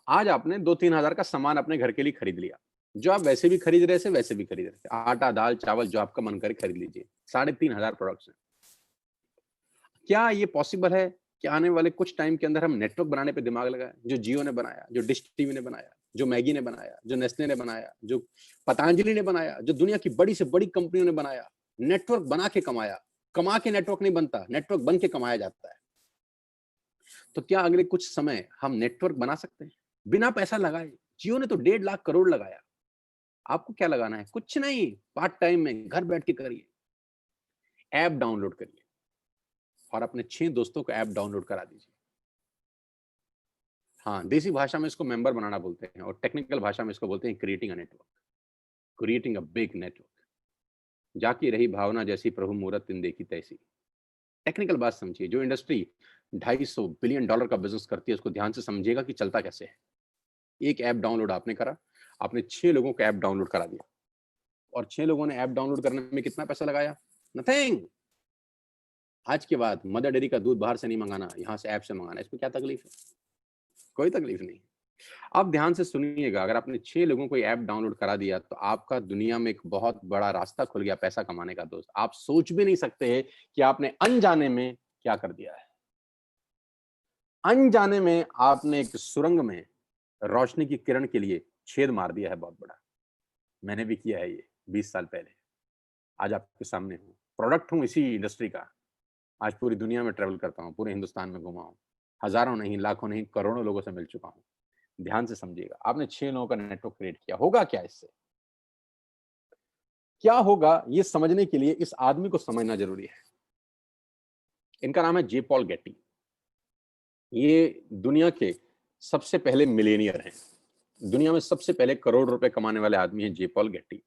आज आपने 2-3 हजार का सामान अपने घर के लिए खरीद लिया, जो आप वैसे भी खरीद रहे थे, वैसे भी खरीद रहे थे। आटा, दाल, चावल, जो आपका मन करे खरीद लीजिए। 3,500 प्रोडक्ट्स हैं। क्या ये पॉसिबल है कि आने वाले कुछ टाइम के अंदर हम नेटवर्क बनाने पे दिमाग लगाएं? जो जियो ने बनाया, जो डिश टीवी ने बनाया, जो मैगी ने बनाया, जो नेस्ले ने बनाया, जो पतंजलि ने बनाया, जो दुनिया की बड़ी से बड़ी कंपनियों ने बनाया, नेटवर्क बना के कमाया। कमा के नेटवर्क नहीं बनता, नेटवर्क बन के कमाया जाता है। तो क्या अगले कुछ समय हम नेटवर्क बना सकते हैं बिना पैसा लगाए? जियो ने तो 1.5 लाख करोड़ लगाया। आपको क्या लगाना है? कुछ नहीं, पार्ट टाइम में घर बैठ के करिए। ऐप डाउनलोड करिए और अपने 6 दोस्तों को ऐप डाउनलोड करा दीजिए। हाँ, देसी भाषा में इसको मेंबर बनाना बोलते हैं और टेक्निकल भाषा में इसको बोलते हैं creating a network. Creating a big network. जाकी रही भावना जैसी प्रभु मूरत दिन देखी तैसी। टेक्निकल बात समझिए, जो इंडस्ट्री 250 बिलियन डॉलर का बिजनेस करती है उसको ध्यान से समझिएगा कि चलता कैसे है। एक ऐप डाउनलोड आपने करा, आपने 6 लोगों को ऐप डाउनलोड करा दिया, और 6 लोगों ने ऐप डाउनलोड करने में कितना पैसा लगाया? नथिंग। आज के बाद मदर डेयरी का दूध बाहर से नहीं मंगाना, यहाँ से ऐप से मंगाना। इसमें क्या तकलीफ है? कोई तकलीफ नहीं। आप ध्यान से सुनिएगा, अगर आपने 6 लोगों को ऐप डाउनलोड करा दिया तो आपका दुनिया में एक बहुत बड़ा रास्ता खुल गया पैसा कमाने का। दोस्त, आप सोच भी नहीं सकते हैं कि आपने अनजाने में क्या कर दिया है। अनजाने में आपने एक सुरंग में रोशनी की किरण के लिए छेद मार दिया है बहुत बड़ा। मैंने भी किया है ये 20 साल पहले। आज आपके सामने हूँ, प्रोडक्ट हूँ इसी इंडस्ट्री का। आज पूरी दुनिया में ट्रेवल करता हूँ, पूरे हिंदुस्तान में घुमा हूँ, हजारों नहीं, लाखों नहीं, करोड़ों लोगों से मिल चुका हूँ। ध्यान से समझिएगा, आपने 6 लोगों का नेटवर्क क्रिएट किया, होगा क्या इससे? क्या होगा ये समझने के लिए इस आदमी को समझना जरूरी है। इनका नाम है जे पॉल गेटी। ये दुनिया के सबसे पहले मिलेनियर हैं। दुनिया में सबसे पहले करोड़ रुपए कमाने वाले आदमी हैं जे पॉल गेटी।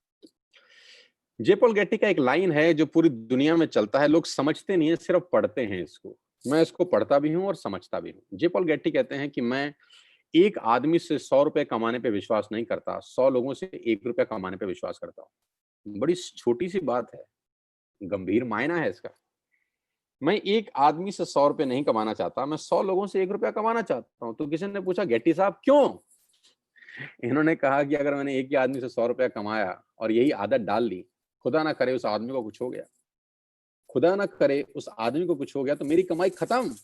जे पॉल गेटी का एक लाइन है जो पूरी दुनिया में चलता है, लोग समझते नहीं है, सिर्फ पढ़ते हैं इसको। मैं इसको पढ़ता भी हूं और समझता भी हूं। जे पॉल गेटी कहते हैं कि मैं एक आदमी से 100 रुपए कमाने पे विश्वास नहीं करता, 100 लोगों से 1 रुपया कमाने पे विश्वास करता हूं। बड़ी छोटी सी बात है, गंभीर मायना है इसका। मैं एक आदमी से 100 रुपए नहीं कमाना चाहता, मैं 100 लोगों से 1 रुपया कमाना चाहता हूं। तो किसी ने पूछा, गेटी साहब क्यों? इन्होंने कहा कि अगर मैंने एक ही आदमी से 100 रुपया कमाया और यही आदत डाल ली, खुदा ना करे उस आदमी को कुछ हो गया, खुदा ना करे उस आदमी को कुछ हो गया, तो मेरी कमाई खत्म।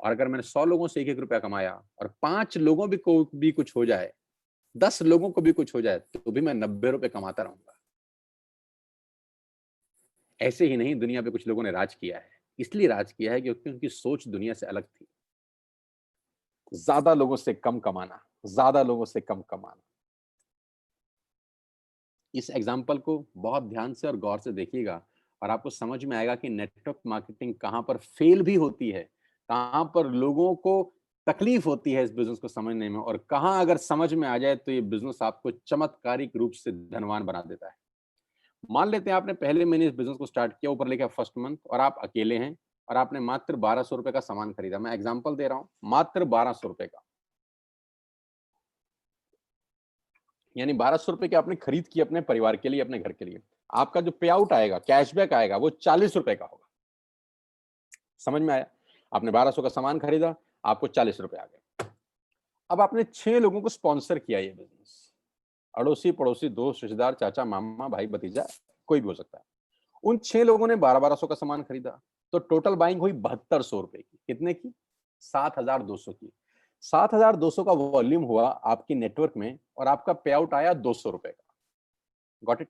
और अगर मैंने 100 लोगों से 1-1 रुपया कमाया और 5 लोगों भी को भी कुछ हो जाए, 10 लोगों को भी कुछ हो जाए, तो भी मैं 90 रुपए कमाता रहूंगा। ऐसे ही नहीं, दुनिया पे कुछ लोगों ने राज किया है। इसलिए राज किया है क्योंकि उनकी सोच दुनिया से अलग थी। ज्यादा लोगों से कम कमाना, ज्यादा लोगों से कम कमाना। इस एग्जाम्पल को बहुत ध्यान से और गौर से देखिएगा और आपको समझ में आएगा कि नेटवर्क मार्केटिंग कहां पर फेल भी होती है, कहां पर लोगों को तकलीफ होती है इस बिजनेस को समझने में, और कहां अगर समझ में आ जाए तो ये बिजनेस आपको चमत्कारिक रूप से धनवान बना देता है। मान लेते हैं आपने पहले महीने इस बिजनेस को स्टार्ट किया, ऊपर लिखा फर्स्ट मंथ, और आप अकेले हैं और आपने मात्र 1200 रुपए का सामान खरीदा। मैं एग्जाम्पल दे रहा हूं, मात्र 1200 रुपए का, यानी 1200 रुपए की आपने खरीद की अपने परिवार के लिए, अपने घर के लिए। आपका जो पे आउट आएगा, कैशबैक आएगा, वो 40 रुपए का होगा। समझ में आया? आपने 1200 का सामान खरीदा, आपको 40 रुपए आ गए। अब आपने 6 लोगों को स्पॉन्सर किया ये बिजनेस, अड़ोसी पड़ोसी, दोस्त, रिश्तेदार, चाचा, मामा, भाई, भतीजा, कोई भी हो सकता है। उन 6 लोगों ने 1200 का सामान खरीदा, तो टोटल बाइंग हुई 7200 रुपए की। कितने की? 7200 की। 7200 का वॉल्यूम हुआ आपकी नेटवर्क में और आपका पे आउट आया 200 रुपए का। Got it?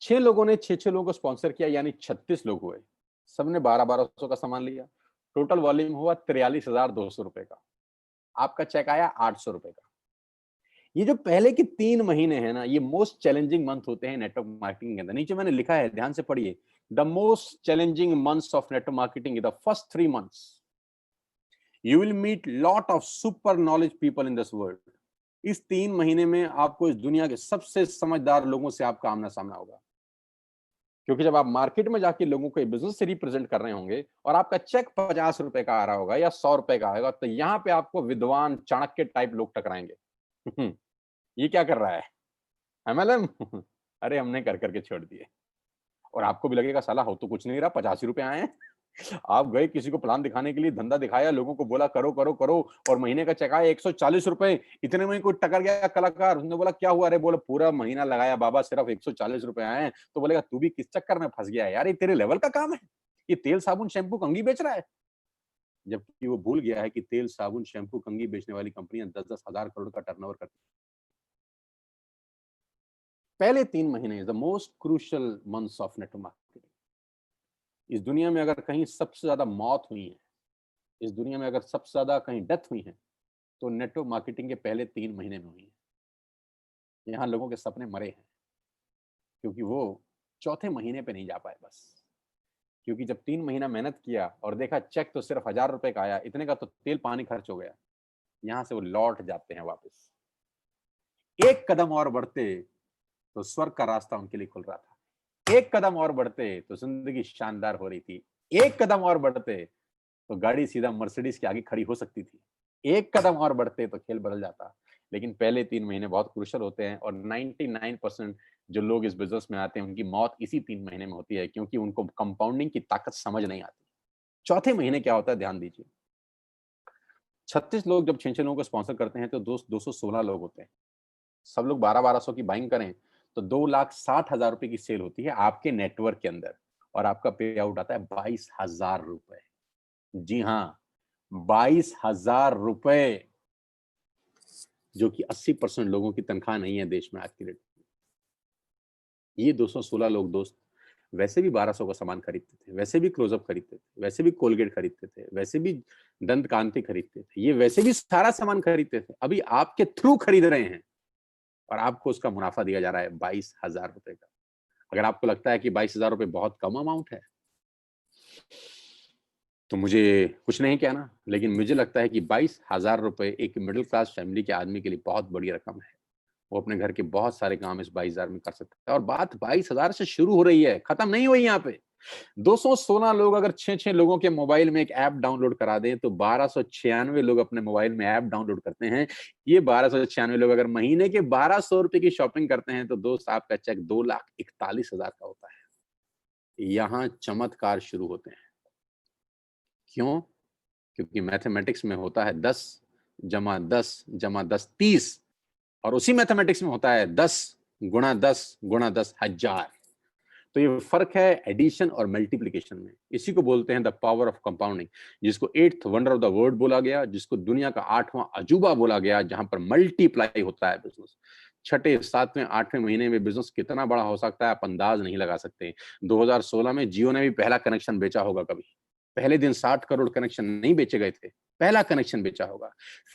6 लोगों ने 6 लोगों को स्पॉन्सर किया, यानी 36 लोग हुए। सबने 1200 का सामान लिया, टोटल वॉल्यूम हुआ 43,200 रुपए का। आपका चेक आया 800 रुपए का। ये जो पहले के 3 महीने हैं ना, ये मोस्ट चैलेंजिंग मंथ होते हैं नेटवर्क मार्केटिंग के अंदर। नीचे मैंने लिखा है, ध्यान से पढ़िए। The most challenging months of network marketing is the first 3 months. You will meet lot of super knowledge people in this world. इस 3 महीने में आपको इस दुनिया के सबसे समझदार लोगों से आपका आमना सामना होगा। क्योंकि जब आप मार्केट में जाके लोगों को बिजनेस से रिप्रेजेंट कर रहे होंगे और आपका चेक 50 रुपए का आ रहा होगा या 100 रुपए का आएगा, तो यहाँ पे आपको विद्वान चाणक्य टाइप लोग टकराएंगे। ये क्या कर रहा है? एमएलएम? अरे हमने कर करके छोड़ दिए। और आपको भी लगेगा साला हो तो कुछ नहीं रहा, 85 रुपए आए हैं। आप गए किसी को प्लान दिखाने के लिए, धंधा दिखाया, लोगों को बोला करो करो करो, और महीने का चेक आया 140 रुपए। इतने में कोई टकर गया कलाकार, उसने बोला क्या हुआ? अरे बोला पूरा महीना लगाया बाबा, सिर्फ 140 रुपए आए हैं। तो बोलेगा तू भी किस चक्कर में फंस गया है यार, ये तेरे लेवल का काम है? ये तेल साबुन शैम्पू कंघी बेच रहा है। जबकि वो भूल गया है कि तेल साबुन शैम्पू कंघी बेचने वाली कंपनियां 10-10 हजार करोड़ का टर्नओवर करती हैं। पहले 3 महीने is the most crucial months of network marketing. इस दुनिया में अगर कहीं सबसे ज्यादा मौत हुई है, इस दुनिया में अगर सबसे ज्यादा कहीं डेथ हुई है, तो नेटवर्क मार्केटिंग के पहले 3 महीने में हुई है। यहाँ लोगों के सपने मरे हैं क्योंकि वो चौथे महीने पे नहीं जा पाए बस। क्योंकि जब 3 महीना मेहनत किया और देखा चेक तो सिर्फ 1000 रुपए का आया, इतने का तो तेल पानी खर्च हो गया, यहाँ से वो लौट जाते हैं वापस। एक कदम और बढ़ते तो स्वर्ग का रास्ता उनके लिए खुल रहा था। एक कदम और बढ़ते तो जिंदगी शानदार हो रही थी। एक कदम और बढ़ते तो गाड़ी सीधा मर्सिडीज के आगे खड़ी हो सकती थी। एक कदम और बढ़ते तो खेल बदल जाता। लेकिन पहले 3 महीने बहुत क्रूशियल होते हैं और 99% जो लोग इस बिजनेस में आते हैं उनकी मौत इसी 3 महीने में होती है, क्योंकि उनको कंपाउंडिंग की ताकत समझ नहीं आती। चौथे महीने क्या होता है, ध्यान दीजिए। 36 लोग जब 6-6 लोगों को स्पॉन्सर करते हैं तो 216 लोग होते हैं। सब लोग 12-1200 की बाइंग करें तो 2,60,000 रुपए की सेल होती है आपके नेटवर्क के अंदर, और आपका पे आउट आता है 22,000 रुपए। जी हाँ, 22,000 रुपए, जो कि 80% लोगों की तनख्वाह नहीं है देश में आज की डेट में। ये 216 लोग दोस्त वैसे भी 1200 का सामान खरीदते थे, वैसे भी क्लोजअप खरीदते थे, वैसे भी कोलगेट खरीदते थे, वैसे भी दंत कांति खरीदते थे, ये वैसे भी सारा सामान खरीदते थे, अभी आपके थ्रू खरीद रहे हैं और आपको उसका मुनाफा दिया जा रहा है 22,000 रुपए का। अगर आपको लगता है कि 22,000 रुपए बहुत कम अमाउंट है तो मुझे कुछ नहीं कहना, लेकिन मुझे लगता है कि 22,000 रुपए एक मिडिल क्लास फैमिली के आदमी के लिए बहुत बड़ी रकम है। वो अपने घर के बहुत सारे काम इस 22,000 में कर सकता है, और बात 22,000 से शुरू हो रही है, खत्म नहीं हुई यहाँ पे। 216 लोग अगर 6-6 लोगों के मोबाइल में एक ऐप डाउनलोड करा दें तो 1296 लोग अपने मोबाइल में ऐप डाउनलोड करते हैं। ये 1296 लोग अगर महीने के 1200 रुपए की शॉपिंग करते हैं तो दोस्त आपका चेक 2,41,000 का होता है। यहाँ चमत्कार शुरू होते हैं। क्यों? क्योंकि मैथमेटिक्स में होता है 10 जमा 10 जमा 10 30, और उसी मैथमेटिक्स में होता है 10 गुणा 10 गुणा 10 हजार। तो ये फर्क है एडिशन और मल्टीप्लिकेशन में। इसी को बोलते हैं द पावर ऑफ कंपाउंडिंग, जिसको 8th wonder of the world बोला गया, जिसको दुनिया का 8वां अजूबा बोला गया, जहां पर मल्टीप्लाई होता है बिजनेस। छठे 7वें 8वें महीने में बिजनेस कितना बड़ा हो सकता है आप अंदाज नहीं लगा सकते। 2016 में जियो ने भी पहला कनेक्शन बेचा होगा कभी। पहले दिन 60 करोड़ कनेक्शन नहीं बेचे गए थे, पहला कनेक्शन बेचा होगा।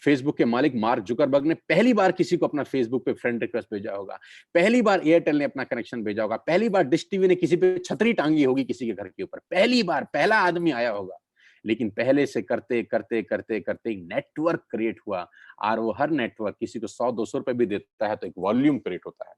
फेसबुक के मालिक मार्क जुकरबर्ग ने पहली बार किसी को अपना फेसबुक पे फ्रेंड रिक्वेस्ट भेजा होगा। पहली बार एयरटेल ने अपना कनेक्शन भेजा होगा। पहली बार डिश टीवी ने किसी पे छतरी टांगी होगी किसी के घर के ऊपर। पहली बार पहला आदमी आया होगा। लेकिन पहले से करते करते करते करते एक नेटवर्क क्रिएट हुआ, और वो हर नेटवर्क किसी को 100-200 रुपए भी देता है तो एक वॉल्यूम क्रिएट होता है।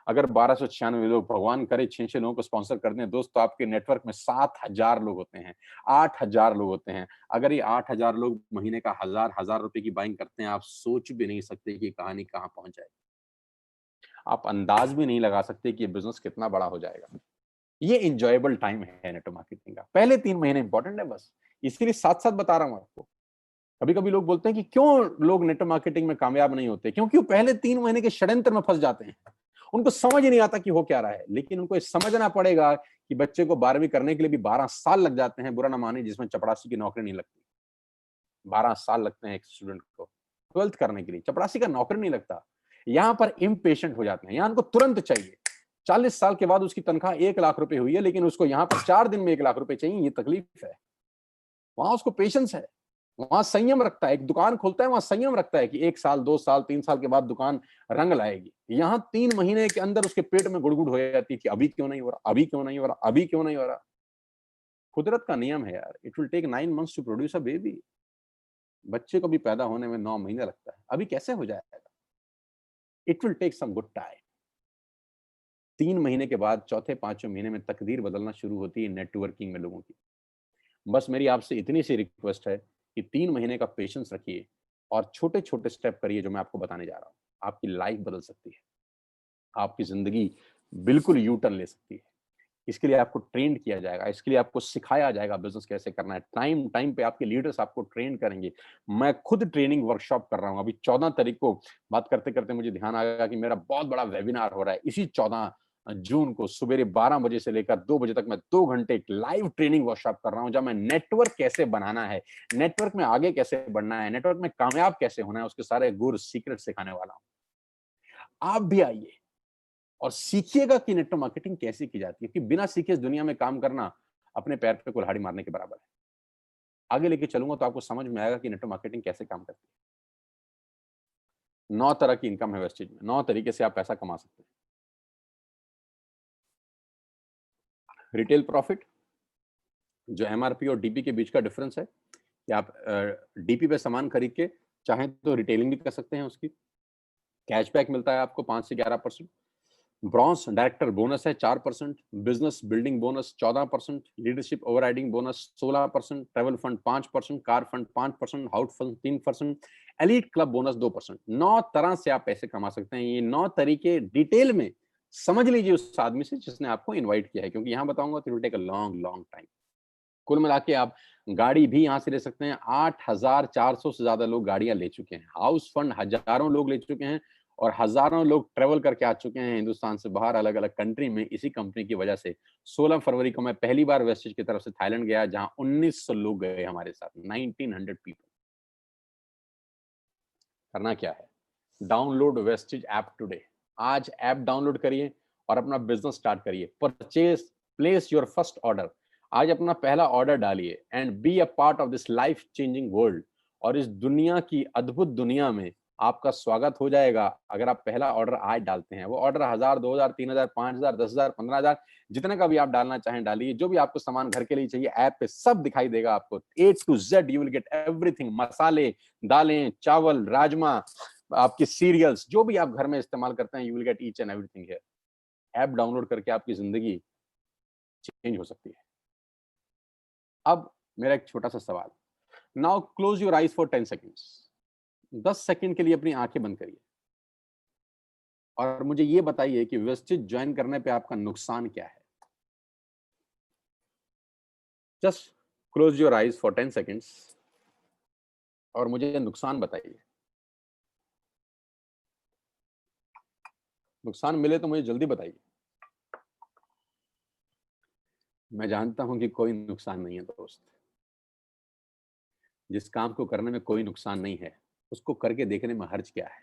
अगर 1296 लोग, भगवान करे 6-6 लोगों को स्पॉन्सर कर दें दोस्त, तो आपके नेटवर्क में 7,000 लोग होते हैं, 8,000 लोग होते हैं। अगर ये 8,000 लोग महीने का हजार रुपए की बाइंग करते हैं, आप सोच भी नहीं सकते कि कहानी कहां पहुंच जाएगी। आप अंदाज भी नहीं लगा सकते कि ये बिजनेस कितना बड़ा हो जाएगा। ये इंजॉयबल टाइम है नेटवर्क मार्केटिंग का। पहले 3 महीने इंपॉर्टेंट है बस, इसके लिए साथ-साथ बता रहा हूं आपको। कभी-कभी लोग बोलते हैं कि क्यों लोग नेटवर्क मार्केटिंग में कामयाब नहीं होते? क्योंकि वो पहले 3 महीने के षड्यंत्र में फंस जाते हैं। उनको समझ ही नहीं आता कि हो क्या रहा है। लेकिन उनको ये समझना पड़ेगा कि बच्चे को 12वीं करने के लिए भी 12 साल लग जाते हैं, बुरा ना मानिए, जिसमें चपरासी की नौकरी नहीं लगती। 12 साल लगते हैं एक स्टूडेंट को 12th करने के लिए, चपरासी का नौकरी नहीं लगता। यहाँ पर इम्पेशेंट हो जाते हैं, यहाँ उनको तुरंत चाहिए। 40 साल के बाद उसकी तनख्वाह 1 लाख रुपए हुई है, लेकिन उसको यहाँ पर 4 दिन में 1 लाख रुपए चाहिए, ये तकलीफ है। वहां उसको पेशेंस है, वहां संयम रखता है। एक दुकान खोलता है, वहां संयम रखता है कि 1 साल 2 साल 3 साल के बाद दुकान रंग लाएगी। यहाँ 3 महीने के अंदर उसके पेट में गुड़गुड़ हो जाती थी, अभी क्यों नहीं हो रहा, अभी क्यों नहीं हो रहा, अभी क्यों नहीं हो रहा। कुदरत का नियम है यार, it will take 9 months to produce a baby. बच्चे को भी पैदा होने में 9 महीने लगता है, अभी कैसे हो जाएगा। It will take some good time. 3 महीने के बाद चौथे 5वें महीने में तकदीर बदलना शुरू होती है नेटवर्किंग में लोगों की। बस मेरी आपसे इतनी सी रिक्वेस्ट है कि 3 महीने का पेशेंस रखिए और छोटे-छोटे स्टेप करिए जो मैं आपको बताने जा रहा हूँ। आपकी लाइफ बदल सकती है। आपकी ज़िंदगी बिल्कुल यू टर्न ले सकती है। इसके लिए आपको ट्रेन किया जाएगा, इसके लिए आपको सिखाया जाएगा बिज़नेस कैसे करना है। टाइम टाइम पे आपके लीडर्स आपको ट्रेन करेंगे। मैं खुद ट्रेनिंग वर्कशॉप कर रहा हूँ। अभी 14 तारीख को बात करते-करते मुझे ध्यान आया कि मेरा बहुत बड़ा वेबिनार हो रहा है। इसी 14 जून को सुबेरे 12 बजे से लेकर 2 बजे तक मैं 2 घंटे एक लाइव ट्रेनिंग वर्कशॉप कर रहा हूँ, जहाँ मैं नेटवर्क कैसे बनाना है, नेटवर्क में आगे कैसे बढ़ना है, नेटवर्क में कामयाब कैसे होना है, उसके सारे गुर सीक्रेट सिखाने वाला हूँ। आप भी आइए और सीखिएगा कि नेटवर्क मार्केटिंग कैसे की जाती है, कि बिना सीखे इस दुनिया में काम करना अपने पैर पे कुल्हाड़ी मारने के बराबर है। आगे लेके चलूंगा तो आपको समझ में आएगा कि नेटवर्क मार्केटिंग कैसे काम करती है। 9 तरह की इनकम है वेस्टेज में, 9 तरीके से आप पैसा कमा सकते हैं। रिटेल प्रॉफिट, जो एमआरपी और डीपी के बीच का डिफरेंस है, कि आप डीपी पे सामान खरीद के चाहें तो रिटेलिंग भी कर सकते हैं उसकी। कैशबैक मिलता है आपको 5 से 11%। ब्रॉन्ज डायरेक्टर बोनस है 4%, business building bonus 14%, leadership overriding bonus 16%, travel fund 5%, car fund 5%, house fund 3%, elite club bonus 2%। 9 तरह से आप पैसे कमा सकते हैं। ये 9 तरीके डिटेल में समझ लीजिए उस आदमी से जिसने आपको इनवाइट किया है, क्योंकि यहां बताऊंगा तो it will take a long long time. कुल मिला के आप गाड़ी भी यहां से ले सकते हैं। 8,400 से ज्यादा लोग गाड़ियां ले चुके हैं। हाउस फंड हजारों लोग ले चुके हैं और हजारों लोग ट्रेवल करके आ चुके हैं हिंदुस्तान से बाहर अलग अलग कंट्री में इसी कंपनी की वजह से। 16 फरवरी को मैं पहली बार वेस्टेज की तरफ से थाईलैंड गया, जहां 1900 लोग गए हमारे साथ, 1900 पीपल। करना क्या है? Download wastage app today. आज ऐप डाउनलोड करिए और अपना बिजनेस स्टार्ट करिए। Purchase, place your first order. आज अपना पहला ऑर्डर डालिए and be a part of this life changing world. और इस दुनिया की अद्भुत दुनिया में आपका स्वागत हो जाएगा अगर आप पहला ऑर्डर आज डालते हैं। वो ऑर्डर 1000, 2000, 3000, 5000, 10,000, 15,000, जितने का भी आप डालना चाहें डालिए। जो भी आपको सामान घर के लिए चाहिए ऐप पे सब दिखाई देगा आपको, A to Z you will get everything. मसाले, दालें, चावल, राजमा, आपके सीरियल्स, जो भी आप घर में इस्तेमाल करते हैं, you will get each and everything here. App download करके आपकी जिंदगी चेंज हो सकती है। अब मेरा एक छोटा सा सवाल, now close your eyes for 10 seconds. 10 second के लिए अपनी आंखें बंद करिए और मुझे ये बताइए कि वेस्टेज ज्वाइन करने पे आपका नुकसान क्या है। Just close your eyes for 10 seconds और मुझे नुकसान बताइए। नुकसान मिले तो मुझे जल्दी बताइए। मैं जानता हूं कि कोई नुकसान नहीं है दोस्त। जिस काम को करने में कोई नुकसान नहीं है उसको करके देखने में हर्ज क्या है।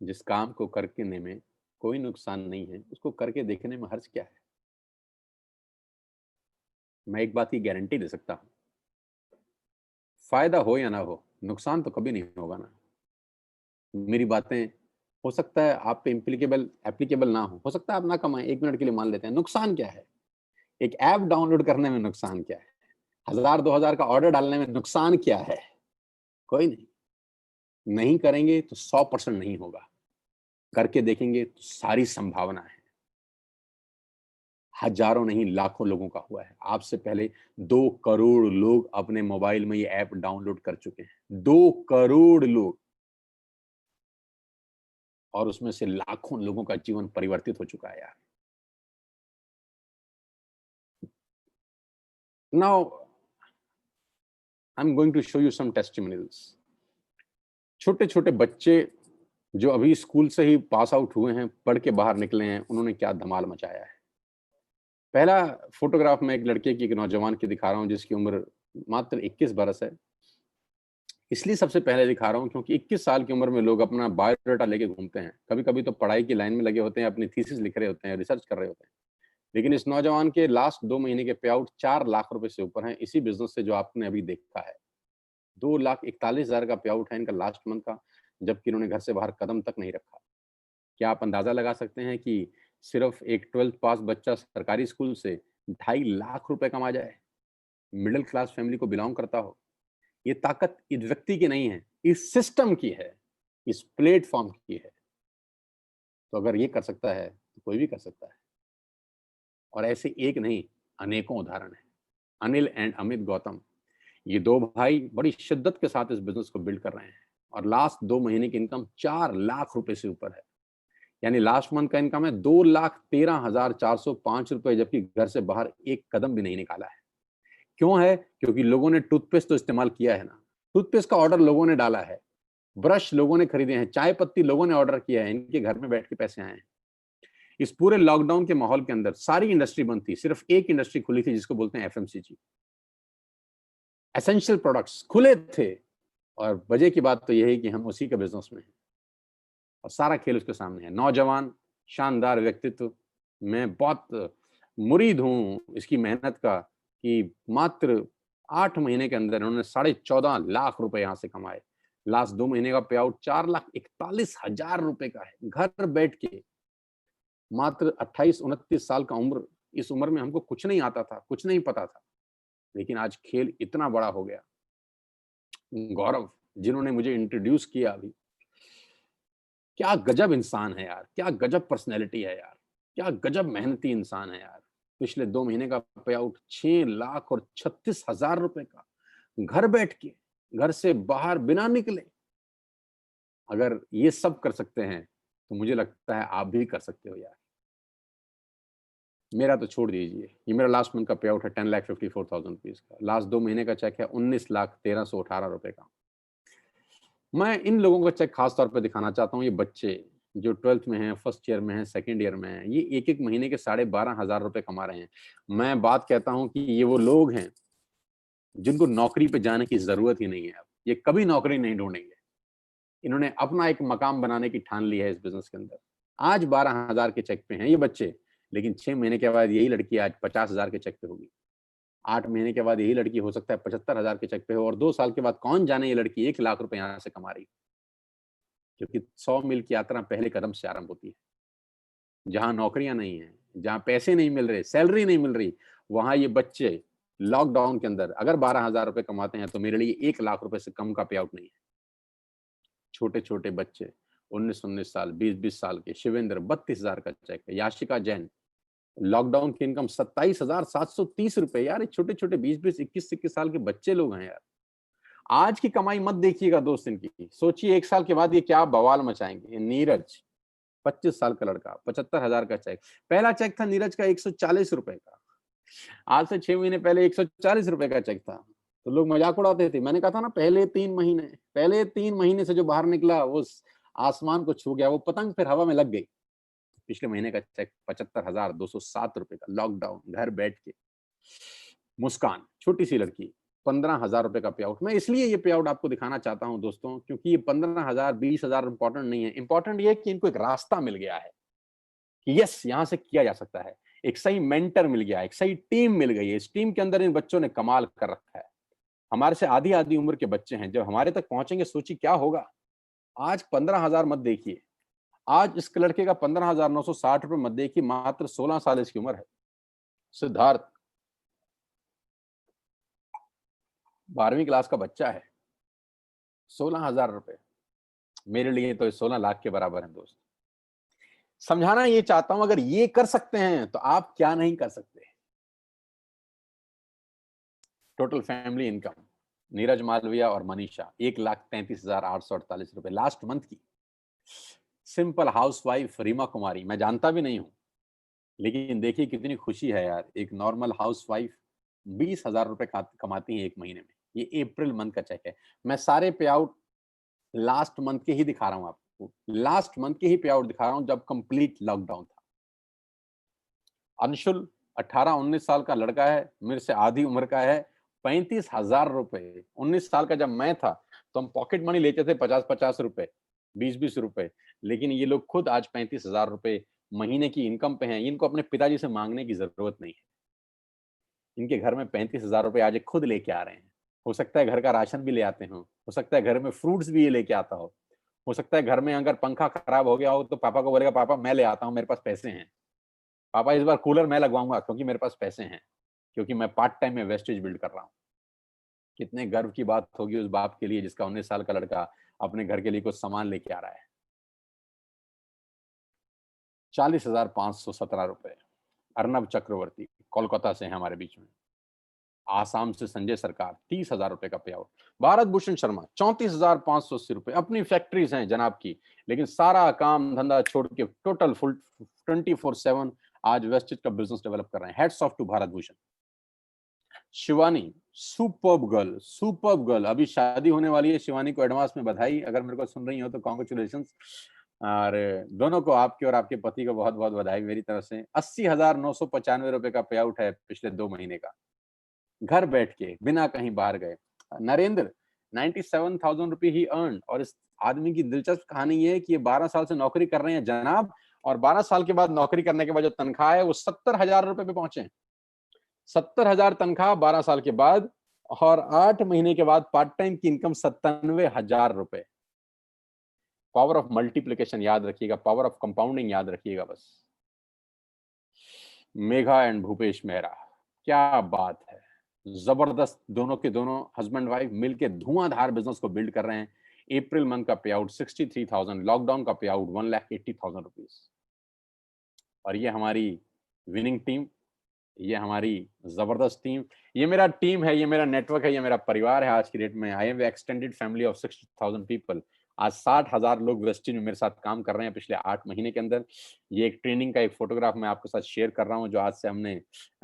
जिस काम को करने में कोई नुकसान नहीं है उसको करके देखने में हर्ज क्या है। मैं एक बात की गारंटी दे सकता हूं, फायदा हो या ना हो, नुकसान तो कभी नहीं होगा ना। मेरी बातें हो सकता है आप पे इम्प्लीकेबल एप्लीकेबल ना हो सकता है आप ना कमाएं, 1 मिनट के लिए मान लेते हैं। नुकसान क्या है? एक ऐप डाउनलोड करने में नुकसान क्या है? 1000, 2000 का ऑर्डर डालने में नुकसान क्या है? कोई नहीं। नहीं करेंगे तो 100% नहीं होगा, करके देखेंगे तो सारी संभावना है। हजारों नहीं लाखों लोगों का हुआ है। आपसे पहले 2 करोड़ लोग अपने मोबाइल में ये ऐप डाउनलोड कर चुके हैं। 2 करोड़ लोग, और उसमें से लाखों लोगों का जीवन परिवर्तित हो चुका है यार। Now I am going to show you some testimonials. छोटे छोटे बच्चे जो अभी स्कूल से ही पास आउट हुए हैं, पढ़ के बाहर निकले हैं, उन्होंने क्या धमाल मचाया है। पहला फोटोग्राफ मैं एक लड़के की, एक नौजवान की दिखा रहा हूं जिसकी उम्र मात्र 21 बरस है। इसलिए सबसे पहले दिखा रहा हूं क्योंकि 21 साल की उम्र में लोग अपना बायोडाटा लेके घूमते हैं। कभी कभी तो पढ़ाई की लाइन में लगे होते हैं, अपनी थीसिस लिख रहे होते हैं, रिसर्च कर रहे होते हैं। लेकिन इस नौजवान के लास्ट 2 महीने के पे आउट 4 लाख रुपए से ऊपर हैं, इसी बिजनेस से जो आपने अभी देखा है। 2,41,000 का पे आउट है इनका लास्ट मंथ का, जबकि इन्होंने घर से बाहर कदम तक नहीं रखा। क्या आप अंदाजा लगा सकते हैं कि सिर्फ एक 12th पास बच्चा सरकारी स्कूल से 2.5 लाख रुपए कमा जाए, मिडिल क्लास फैमिली को बिलोंग करता हो? ये ताकत इस व्यक्ति की नहीं है, इस सिस्टम की है, इस प्लेटफॉर्म की है। तो अगर ये कर सकता है तो कोई भी कर सकता है। और ऐसे एक नहीं, अनेकों उदाहरण हैं। अनिल एंड अमित गौतम, ये 2 भाई बड़ी शिद्दत के साथ इस बिजनेस को बिल्ड कर रहे हैं और लास्ट 2 महीने की इनकम 4 लाख रुपए से ऊपर है। यानी लास्ट मंथ का इनकम है 2,13,405 रुपए, जबकि घर से बाहर एक कदम भी नहीं निकाला है। क्यों है? क्योंकि लोगों ने टूथपेस्ट तो इस्तेमाल किया है ना, टूथपेस्ट का ऑर्डर लोगों ने डाला है, ब्रश लोगों ने खरीदे हैं, चाय पत्ती लोगों ने ऑर्डर किया है, इनके घर में बैठ के पैसे आए हैं। इस पूरे लॉकडाउन के माहौल के अंदर सारी इंडस्ट्री बंद थी, सिर्फ एक इंडस्ट्री खुली थी जिसको बोलते हैं एफएमसीजी। एसेंशियल प्रोडक्ट्स खुले थे और वजह की बात तो यह है कि हम उसी के बिजनेस में हैं और सारा खेल उसके सामने है। नौजवान, शानदार व्यक्तित्व, मैं बहुत मुरीद हूं इसकी मेहनत का कि मात्र 8 महीने के अंदर उन्होंने 14.5 लाख रुपए यहां से कमाए। लास्ट 2 महीने का पे आउट 4,41,000 रुपए का है, घर बैठ के। मात्र 28-29 साल का उम्र, इस उम्र में हमको कुछ नहीं आता था, कुछ नहीं पता था, लेकिन आज खेल इतना बड़ा हो गया। गौरव, जिन्होंने मुझे इंट्रोड्यूस किया अभी, क्या गजब इंसान है यार, क्या गजब पर्सनैलिटी है यार, क्या गजब मेहनती इंसान है यार। पिछले 2 महीने का पे आउट 6,36,000 रुपए का, घर बैठ के, घर से बाहर बिना निकले। अगर ये सब कर सकते हैं, तो मुझे लगता है आप भी कर सकते हो यार। मेरा तो छोड़ दीजिए, ये मेरा लास्ट मंथ का पे आउट है 10,54,000 रुपीज़ का। लास्ट 2 महीने का चेक है 19,13,18 रुपए का। मैं इन लोगों का चेक खास तौर पे दिखाना चाहता हूँ, ये बच्चे जो 12th में हैं, फर्स्ट ईयर में हैं, सेकंड ईयर में हैं, ये एक-एक महीने के 12,500 रुपए कमा रहे हैं। मैं बात कहता हूँ कि ये वो लोग हैं, जिनको नौकरी पे जाने की ज़रूरत ही नहीं है अब। ये कभी नौकरी नहीं ढूँढेंगे। इन्होंने अपना एक मकाम बनाने की ठान ली है इस बिज़नेस के अंदर। आज 12,000 के चेक पे हैं ये बच्चे, लेकिन 6 महीने के बाद यही लड़की आज 50,000 के चेक पे होगी। 8 महीने के बाद यही लड़की हो सकता है 75,000 के चेक पे हो, और 2 साल के बाद कौन जाने ये लड़की 1 लाख रुपए यहाँ से कमा रही है। क्योंकि 100 मील की यात्रा पहले कदम से आरंभ होती है। जहाँ नौकरियाँ नहीं हैं, जहाँ पैसे नहीं मिल रहे, सैलरी नहीं मिल रही, वहाँ ये बच्चे लॉकडाउन के अंदर अगर 12,000 रुपए कमाते हैं, तो मेरे लिए 1 लाख रुपए से कम का पे आउट नहीं है। छोटे-छोटे बच्चे 19-19 साल, 20-20 साल के, शिवेंद्र 32,000 का चेक है, याशिका जैन लॉकडाउन की इनकम 27,730 रुपए। यार, ये छोटे-छोटे 20-20, 21-21 साल के बच्चे लोग हैं यार। आज की कमाई मत देखिएगा दोस्त इनकी, सोचिए 1 साल के बाद ये क्या बवाल मचाएँगे। ये नीरज 25 साल का लड़का, 75,000 का चेक। पहला चेक था नीरज का 140 रुपए का। आज से 6 महीने पहले 140 रुपए का चेक था। तो लोग मजाक उड़ाते थे। मैंने कहा था ना, पहले 3 महीने से जो बाहर निकला वो आसमान को छू गया, वो पतंग फिर हवा में लग गई। पिछले महीने का चेक 75,207 रुपए का, लॉकडाउन, घर बैठ के। मुस्कान, छोटी सी लड़की, 15,000 रुपए का पे आउट। मैं इसलिए ये पे आउट आपको दिखाना चाहता हूं दोस्तों, क्योंकि ये 15,000 20,000 इंपॉर्टेंट नहीं है। इंपॉर्टेंट ये है कि इनको एक रास्ता मिल गया है कि यस, यहां से किया जा सकता है। एक सही मेंटर मिल गया, एक सही टीम मिल गई है। इस टीम के अंदर इन बच्चों ने कमाल कर रखा है। हमारे से आधी आधी उम्र के बच्चे हैं, जब हमारे तक पहुंचेंगे सोचिए क्या होगा। आज 15,000 मत देखिए, आज इस लड़के का 15,960 रुपए मत देखिए, मात्र 16 साल इसकी उम्र है। सिद्धार्थ 12वीं क्लास का बच्चा है, 16,000 रुपए। मेरे लिए तो 16 लाख के बराबर है दोस्त। समझाना ये चाहता हूं, अगर ये कर सकते हैं तो आप क्या नहीं कर सकते। Total family income Neeraj Malviya और मनीषा 1,33,848 रुपए लास्ट मंथ की। सिंपल हाउसवाइफ रीमा कुमारी, मैं जानता भी नहीं हूं, लेकिन देखिए कितनी खुशी है यार। एक नॉर्मल हाउसवाइफ 20,000 रुपए कमाती है एक महीने में। ये अप्रैल मंथ का चेक है। मैं सारे पे आउट लास्ट मंथ के ही दिखा रहा हूं आपको, लास्ट मंथ के ही पे आउट दिखा रहा हूं, जब कंप्लीट लॉकडाउन था। अंशुल 18-19 साल का लड़का है, मेरे से आधी उम्र का है, 35,000 रुपए। 19 साल का जब मैं था, तो हम पॉकेट मनी लेते थे 50-50 रुपए, 20-20 रुपए। लेकिन ये लोग खुद आज 35,000 रुपए महीने की इनकम पे हैं। इनको अपने पिताजी से मांगने की जरूरत नहीं है। इनके घर में 35,000 रुपए आज ये खुद लेके आ रहे हैं। हो सकता है घर का राशन भी ले आते हो सकता है घर में फ्रूट्स भी ये लेके आता हो सकता है घर में अगर पंखा खराब हो गया हो, तो पापा को बोलेगा, पापा मैं ले आता हूँ, मेरे पास पैसे हैं। पापा इस बार कूलर मैं लगवाऊंगा क्योंकि मेरे पास पैसे हैं, क्योंकि मैं पार्ट टाइम में वेस्टेज बिल्ड कर रहा हूँ। कितने गर्व की बात होगी उस बाप के लिए जिसका 19 साल का लड़का अपने घर के लिए कुछ सामान लेके आ रहा है। 40,517 रुपए। अर्नब चक्रवर्ती कोलकाता से है हमारे बीच में। आसाम से संजय सरकार 30,000 रुपए का पे आउट। भारत भूषण शर्मा 34,580 रुपए। अपनी फैक्ट्रीज हैं जनाब की, लेकिन सारा काम धंधा छोड़ के टोटल फुल 24/7 आज वेस्टेज का बिजनेस डेवलप कर रहे हैं। Hats off to Bharat Bhushan. Shivani superb girl, अभी शादी होने वाली है। शिवानी को एडवांस में बधाई, अगर मेरे को सुन रही हो तो कॉन्ग्रेचुलेशंस। और दोनों को, आपके और आपके पति को बहुत बहुत बधाई मेरी तरफ से। 80,995 रुपए का पे आउट है पिछले 2 महीने का, घर बैठ के बिना कहीं बाहर गए। नरेंद्र 97,000 रुपए ही अर्न। और इस आदमी की दिलचस्प कहानी ये है कि ये 12 साल से नौकरी कर रहे हैं जनाब, और 12 साल के बाद नौकरी करने के बाद जो तनख्वाह है वो 70,000 रुपए पे पहुंचे। 70,000 तनख्वाह 12 साल के बाद, और 8 महीने के बाद पार्ट टाइम की इनकम 97,000 रुपए। पावर ऑफ मल्टीप्लिकेशन याद रखिएगा, पावर ऑफ कंपाउंडिंग याद रखिएगा बस। मेघा एंड भूपेश मेहरा, क्या बात है, जबरदस्त। दोनों के दोनों हस्बैंड वाइफ मिलके धुआंधार बिजनेस को बिल्ड कर रहे हैं। अप्रैल मंथ का पे आउट 63,000, लॉकडाउन का पे आउट 1,80,000 रुपीज। और ये हमारी विनिंग टीम, ये हमारी जबरदस्त टीम, ये मेरा टीम है, ये मेरा नेटवर्क है, ये मेरा परिवार है आज की डेट में। I have extended family of 60,000 people. आज 60,000 लोग वेस्टिज में मेरे साथ काम कर रहे हैं पिछले 8 महीने के अंदर। ये एक ट्रेनिंग का एक फोटोग्राफ मैं आपके साथ शेयर कर रहा हूँ, जो आज से हमने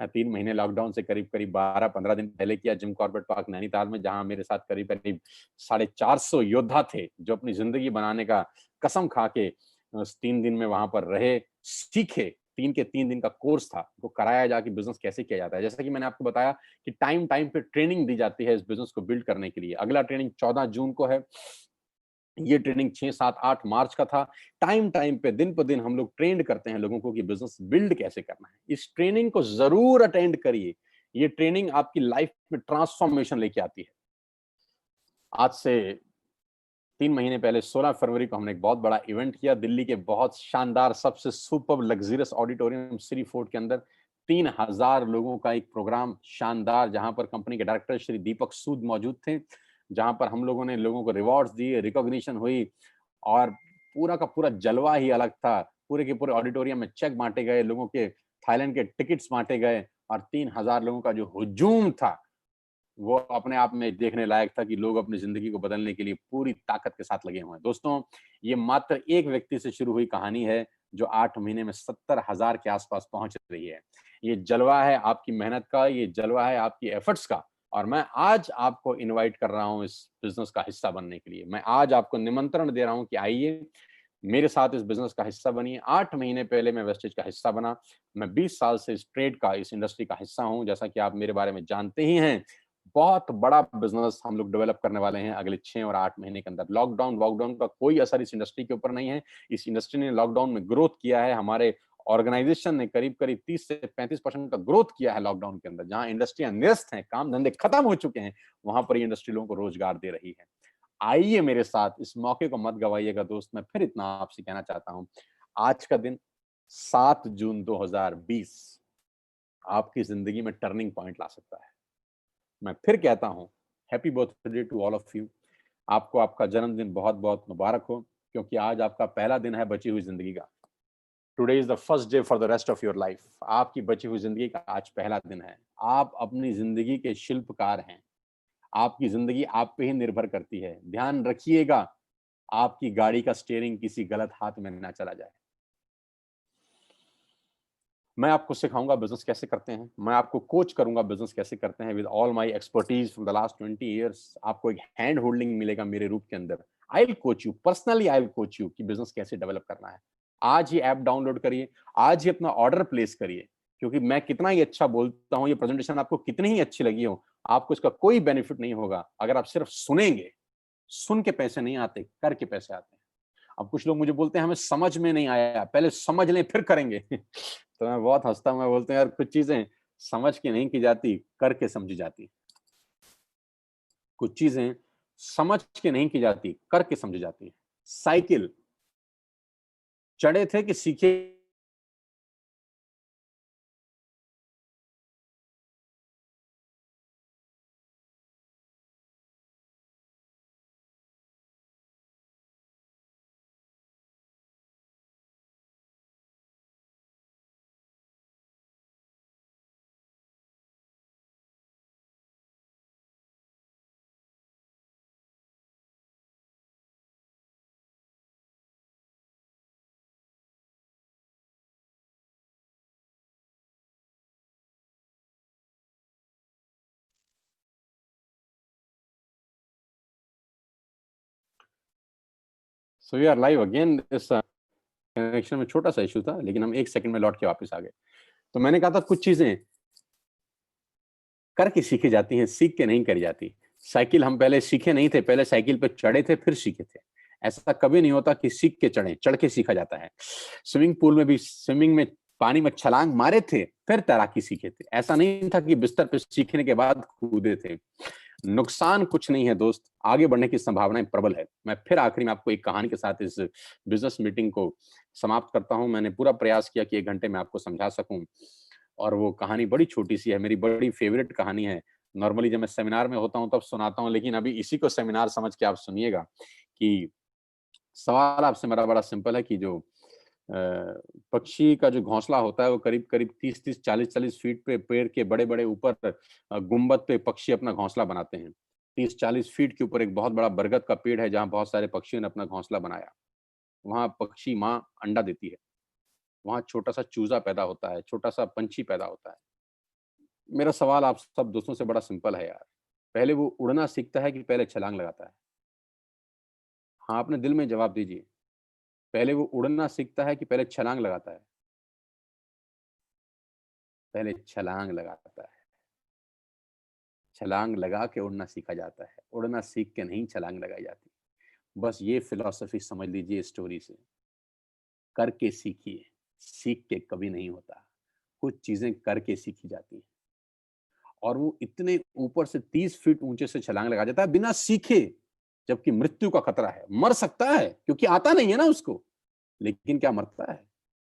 3 महीने लॉकडाउन से करीब करीब 12-15 दिन पहले किया जिम कॉर्बेट पार्क नैनीताल में, जहां मेरे साथ करीब करीब 450 योद्धा थे जो अपनी जिंदगी बनाने का कसम खा के 3 दिन में वहां पर रहे, सीखे। 3 दिन का कोर्स था, वो कराया जाके बिजनेस कैसे किया जाता है। जैसा कि मैंने आपको बताया कि टाइम टाइम पे ट्रेनिंग दी जाती है इस बिजनेस को बिल्ड करने के लिए। अगला ट्रेनिंग 14 जून को है, ये ट्रेनिंग 6, 7, 8 मार्च का था। टाइम टाइम पे दिन पर दिन हम लोग ट्रेंड करते हैं लोगों को कि बिजनेस बिल्ड कैसे करना है। इस ट्रेनिंग को जरूर अटेंड करिए, ये ट्रेनिंग आपकी लाइफ में ट्रांसफॉर्मेशन लेके आती है। आज से 3 महीने पहले 16 फरवरी को हमने एक बहुत बड़ा इवेंट किया दिल्ली के बहुत शानदार सबसे super luxurious auditorium Shri fort के अंदर। 3,000 लोगों का एक प्रोग्राम शानदार, जहां पर कंपनी के डायरेक्टर श्री दीपक सूद मौजूद थे, जहां पर हम लोगों ने लोगों को रिवॉर्ड्स दिए, रिकॉग्निशन हुई और पूरा का पूरा जलवा ही अलग था। पूरे के पूरे ऑडिटोरियम में चेक बांटे गए, लोगों के थाईलैंड के टिकट्स बांटे गए और 3,000 लोगों का जो हुजूम था वो अपने आप में देखने लायक था कि लोग अपनी जिंदगी को बदलने के लिए पूरी ताकत के साथ लगे हुए हैं। दोस्तों, ये मात्र एक व्यक्ति से शुरू हुई कहानी है जो 8 महीने में 70,000 के आसपास पहुंच रही है। ये जलवा है आपकी मेहनत का, ये जलवा है आपकी एफर्ट्स का। और मैं आज आपको इनवाइट कर रहा हूं इस बिजनेस का हिस्सा बनने के लिए। मैं आज आपको निमंत्रण दे रहा हूं कि आइए मेरे साथ इस बिजनेस का हिस्सा बनिए। 8 महीने पहले मैं वेस्टेज का हिस्सा बना। मैं 20 साल से इस ट्रेड का, इस इंडस्ट्री का हिस्सा हूं। जैसा कि आप मेरे बारे में जानते ही हैं, बहुत बड़ा बिजनेस हम लोग डेवलप करने वाले हैं अगले 6 और 8 महीने के अंदर। लॉकडाउन वॉकडाउन का कोई असर इस इंडस्ट्री के ऊपर नहीं है। इस इंडस्ट्री ने लॉकडाउन में ग्रोथ किया है। हमारे ऑर्गेनाइजेशन ने करीब करीब 30 से 35% का ग्रोथ किया है लॉकडाउन के अंदर। जहां इंडस्ट्रियां निरस्त हैं, काम धंधे खत्म हो चुके हैं, वहां पर ये इंडस्ट्री लोगों को रोजगार दे रही है। आइए मेरे साथ, इस मौके को मत गवाइएगा दोस्त। मैं फिर इतना आपसे कहना चाहता हूं, आज का दिन 7 जून 2020 आपकी जिंदगी में टर्निंग पॉइंट ला सकता है। मैं फिर कहता हूं, happy birthday to all of you. आपको आपका जन्मदिन बहुत बहुत मुबारक हो, क्योंकि आज आपका पहला दिन है बची हुई जिंदगी का। Today is the first day for the rest of your life. आपकी बची हुई जिंदगी का आज पहला दिन है। आप अपनी जिंदगी के शिल्पकार हैं। आपकी जिंदगी आप पे ही निर्भर करती है। ध्यान रखिएगा, आपकी गाड़ी का स्टीयरिंग किसी गलत हाथ में ना चला जाए। मैं आपको सिखाऊंगा बिजनेस कैसे करते हैं, मैं आपको कोच करूंगा बिजनेस कैसे करते हैं with all my expertise from the last 20 years. आपको एक हैंड होल्डिंग मिलेगा मेरे रूप के अंदर। I will coach you personally, I will coach you कि बिजनेस कैसे डेवलप करना है। आज ही ऐप डाउनलोड करिए, आज ही अपना ऑर्डर प्लेस करिए, क्योंकि मैं कितना ही अच्छा बोलता हूं, ये प्रेजेंटेशन आपको कितनी ही अच्छी लगी हो, आपको इसका कोई बेनिफिट नहीं होगा अगर आप सिर्फ सुनेंगे। सुन के पैसे नहीं आते, करके पैसे आते हैं। अब कुछ लोग मुझे बोलते हैं हमें समझ में नहीं आया, पहले समझ लें फिर करेंगे। तो मैं बहुत हंसता हूं, मैं बोलते हैं यार कुछ चीजें समझ के नहीं की जाती, करके समझी जाती। कुछ चीजें समझ के नहीं की जाती, करके समझी जाती है। साइकिल चढ़े थे कि सीखे? So we are live again. इस कनेक्शन में छोटा सा इशू था, लेकिन हम 1 सेकंड में लौट के वापस आ गए। तो मैंने कहा था कुछ चीजें करके सीखी जाती हैं, सीख के नहीं करी जाती। साइकिल हम पहले सीखे नहीं थे, पहले साइकिल पे चढ़े थे फिर सीखे थे। ऐसा कभी नहीं होता कि सीख के चढ़े, चढ़ के सीखा जाता है। स्विमिंग पूल में भी स्विमिंग में पानी में छलांग मारे थे फिर तैराकी सीखे थे। ऐसा नहीं था कि बिस्तर पे सीखने के बाद कूदे थे। नुकसान कुछ नहीं है दोस्त, आगे बढ़ने की संभावनाएं प्रबल है। मैं फिर आखिरी में आपको एक कहानी के साथ इस बिजनेस मीटिंग को समाप्त करता हूं। मैंने पूरा प्रयास किया कि 1 घंटे में आपको समझा सकूं, और वो कहानी बड़ी छोटी सी है, मेरी बड़ी फेवरेट कहानी है। नॉर्मली जब मैं सेमिनार में होता हूं तब सुनाता हूं, लेकिन अभी इसी को सेमिनार समझ के आप सुनिएगा कि सवाल आपसे मेरा बड़ा सिंपल है कि जो पक्षी का जो घोंसला होता है वो करीब-करीब 30-30, 40-40 फीट पे पेड़ के बड़े-बड़े ऊपर गुंबद पे पक्षी अपना घोंसला बनाते हैं। 30-40 फीट के ऊपर एक बहुत बड़ा बरगद का पेड़ है जहाँ बहुत सारे पक्षियों ने अपना घोंसला बनाया। वहाँ पक्षी माँ अंडा देती है। वहाँ छोटा-सा चूज़ा पैदा होता है, छोटा-सा पंछी पैदा होता है। मेरा सवाल आप सब दोस्तों से बड़ा सिंपल है यार। पहले वो उड़ना सीखता है कि पहले छलांग लगाता है? हाँ, अपने दिल में जवाब दीजिए। पहले वो उड़ना सीखता है कि पहले छलांग लगाता है? पहले छलांग लगाता है। छलांग लगा के उड़ना सीखा जाता है। उड़ना सीख के नहीं छलांग लगाई जाती। बस ये फिलॉसफी समझ लीजिए इस स्टोरी से। करके सीखिए, सीख के कभी नहीं होता। कुछ चीज़ें करके सीखी जाती हैं। और वो इतने ऊपर से 30 फीट ऊँचे से छलांग लगा जाता है बिना सीखे, जबकि मृत्यु का खतरा है। मर सकता है क्योंकि आता नहीं है ना उसको, लेकिन क्या मरता है?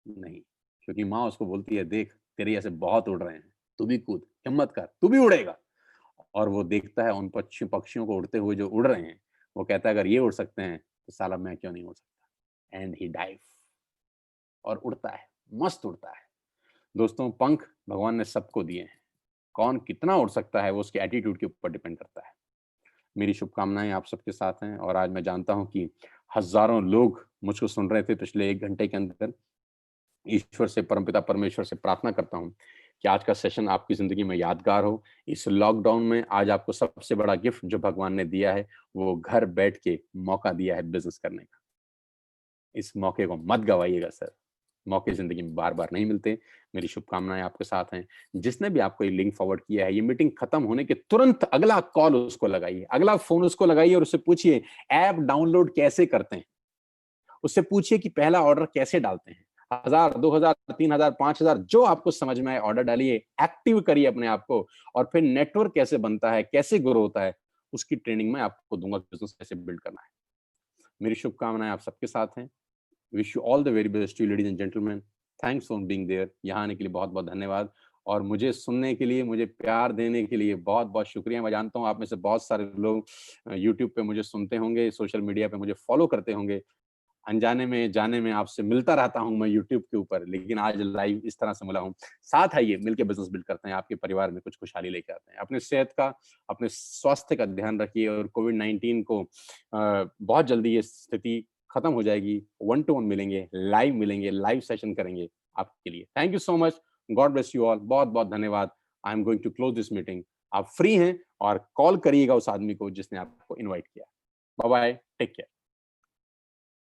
नहीं, क्योंकि माँ उसको बोलती है, "देख, तेरे जैसे बहुत उड़ रहे हैं, तू भी कूद, हिम्मत कर, तू भी उड़ेगा।" और वो देखता है उन पक्षियों को उड़ते हुए जो उड़ रहे हैं, वो कहता है, "अगर ये उड़ सकते हैं, तो साला मैं क्यों नहीं उड़ सकता?" एंड ही डाइव और उड़ता है, मस्त उड़ता है। दोस्तों, पंख भगवान ने सबको दिए हैं। कौन कितना उड़ सकता है, वो उसके एटीट्यूड के ऊपर डिपेंड करता है। मेरी शुभकामनाएँ आप सबके साथ हैं और आज मैं जानता हूँ कि हज़ारों लोग मुझको सुन रहे थे पिछले 1 घंटे के अंदर। ईश्वर से, परमपिता परमेश्वर से प्रार्थना करता हूँ कि आज का सेशन आपकी ज़िंदगी में यादगार हो। इस लॉकडाउन में आज आपको सबसे बड़ा गिफ्ट जो भगवान ने दिया है, वो घर बैठ के मौका दिया है बिज़नेस करने का। इस मौके को मत गवाइएगा सर। मौके ज़िंदगी में बार-बार नहीं मिलते। मेरी शुभकामनाएँ आपके साथ हैं। जिसने भी आपको ये लिंक फॉरवर्ड किया है, ये मीटिंग खत्म होने के तुरंत अगला कॉल उसको लगाइए, अगला फ़ोन उसको लगाइए और उससे पूछिए ऐप डाउनलोड कैसे करते हैं? उससे पूछिए कि पहला ऑर्डर कैसे डालते हैं? 1000, 2000, 3000, 5000 जो आपको समझ में आए ऑर्डर डालिए, एक्टिव करिए अपने आप को और फिर नेटवर्क कैसे बनता है, कैसे ग्रो होता है, उसकी ट्रेनिंग मैं आपको दूँगा, बिज़नेस कैसे बिल्ड करना है। मेरी शुभकामनाएँ आप सबके साथ हैं। Wish you all the very best to you ladies and gentleman. Thanks for being there. यहाँ आने के लिए बहुत-बहुत धन्यवाद और मुझे सुनने के लिए, मुझे प्यार देने के लिए बहुत-बहुत शुक्रिया। मैं जानता हूँ आप में से बहुत सारे लोग यूट्यूब पे मुझे सुनते होंगे, सोशल मीडिया पे मुझे फॉलो करते होंगे। अनजाने में, जाने में आपसे मिलता रहता हूँ मैं यूट्यूब के ऊपर, लेकिन आज लाइव इस तरह से मिला हूँ। साथ आइए, मिलके बिज़नेस बिल्ड करते हैं, आपके परिवार में कुछ खुशहाली लेके आते हैं। अपनी सेहत का, अपने स्वास्थ्य का ध्यान रखिए और कोविड-19 को बहुत जल्दी ये स्थिति खत्म हो जाएगी। वन टू वन मिलेंगे, लाइव सेशन करेंगे आपके लिए। Thank you so much. God bless you all. बहुत-बहुत धन्यवाद। I am going to close this meeting. आप फ्री हैं और कॉल करिएगा उस आदमी को जिसने आपको इनवाइट किया। Bye bye, take care.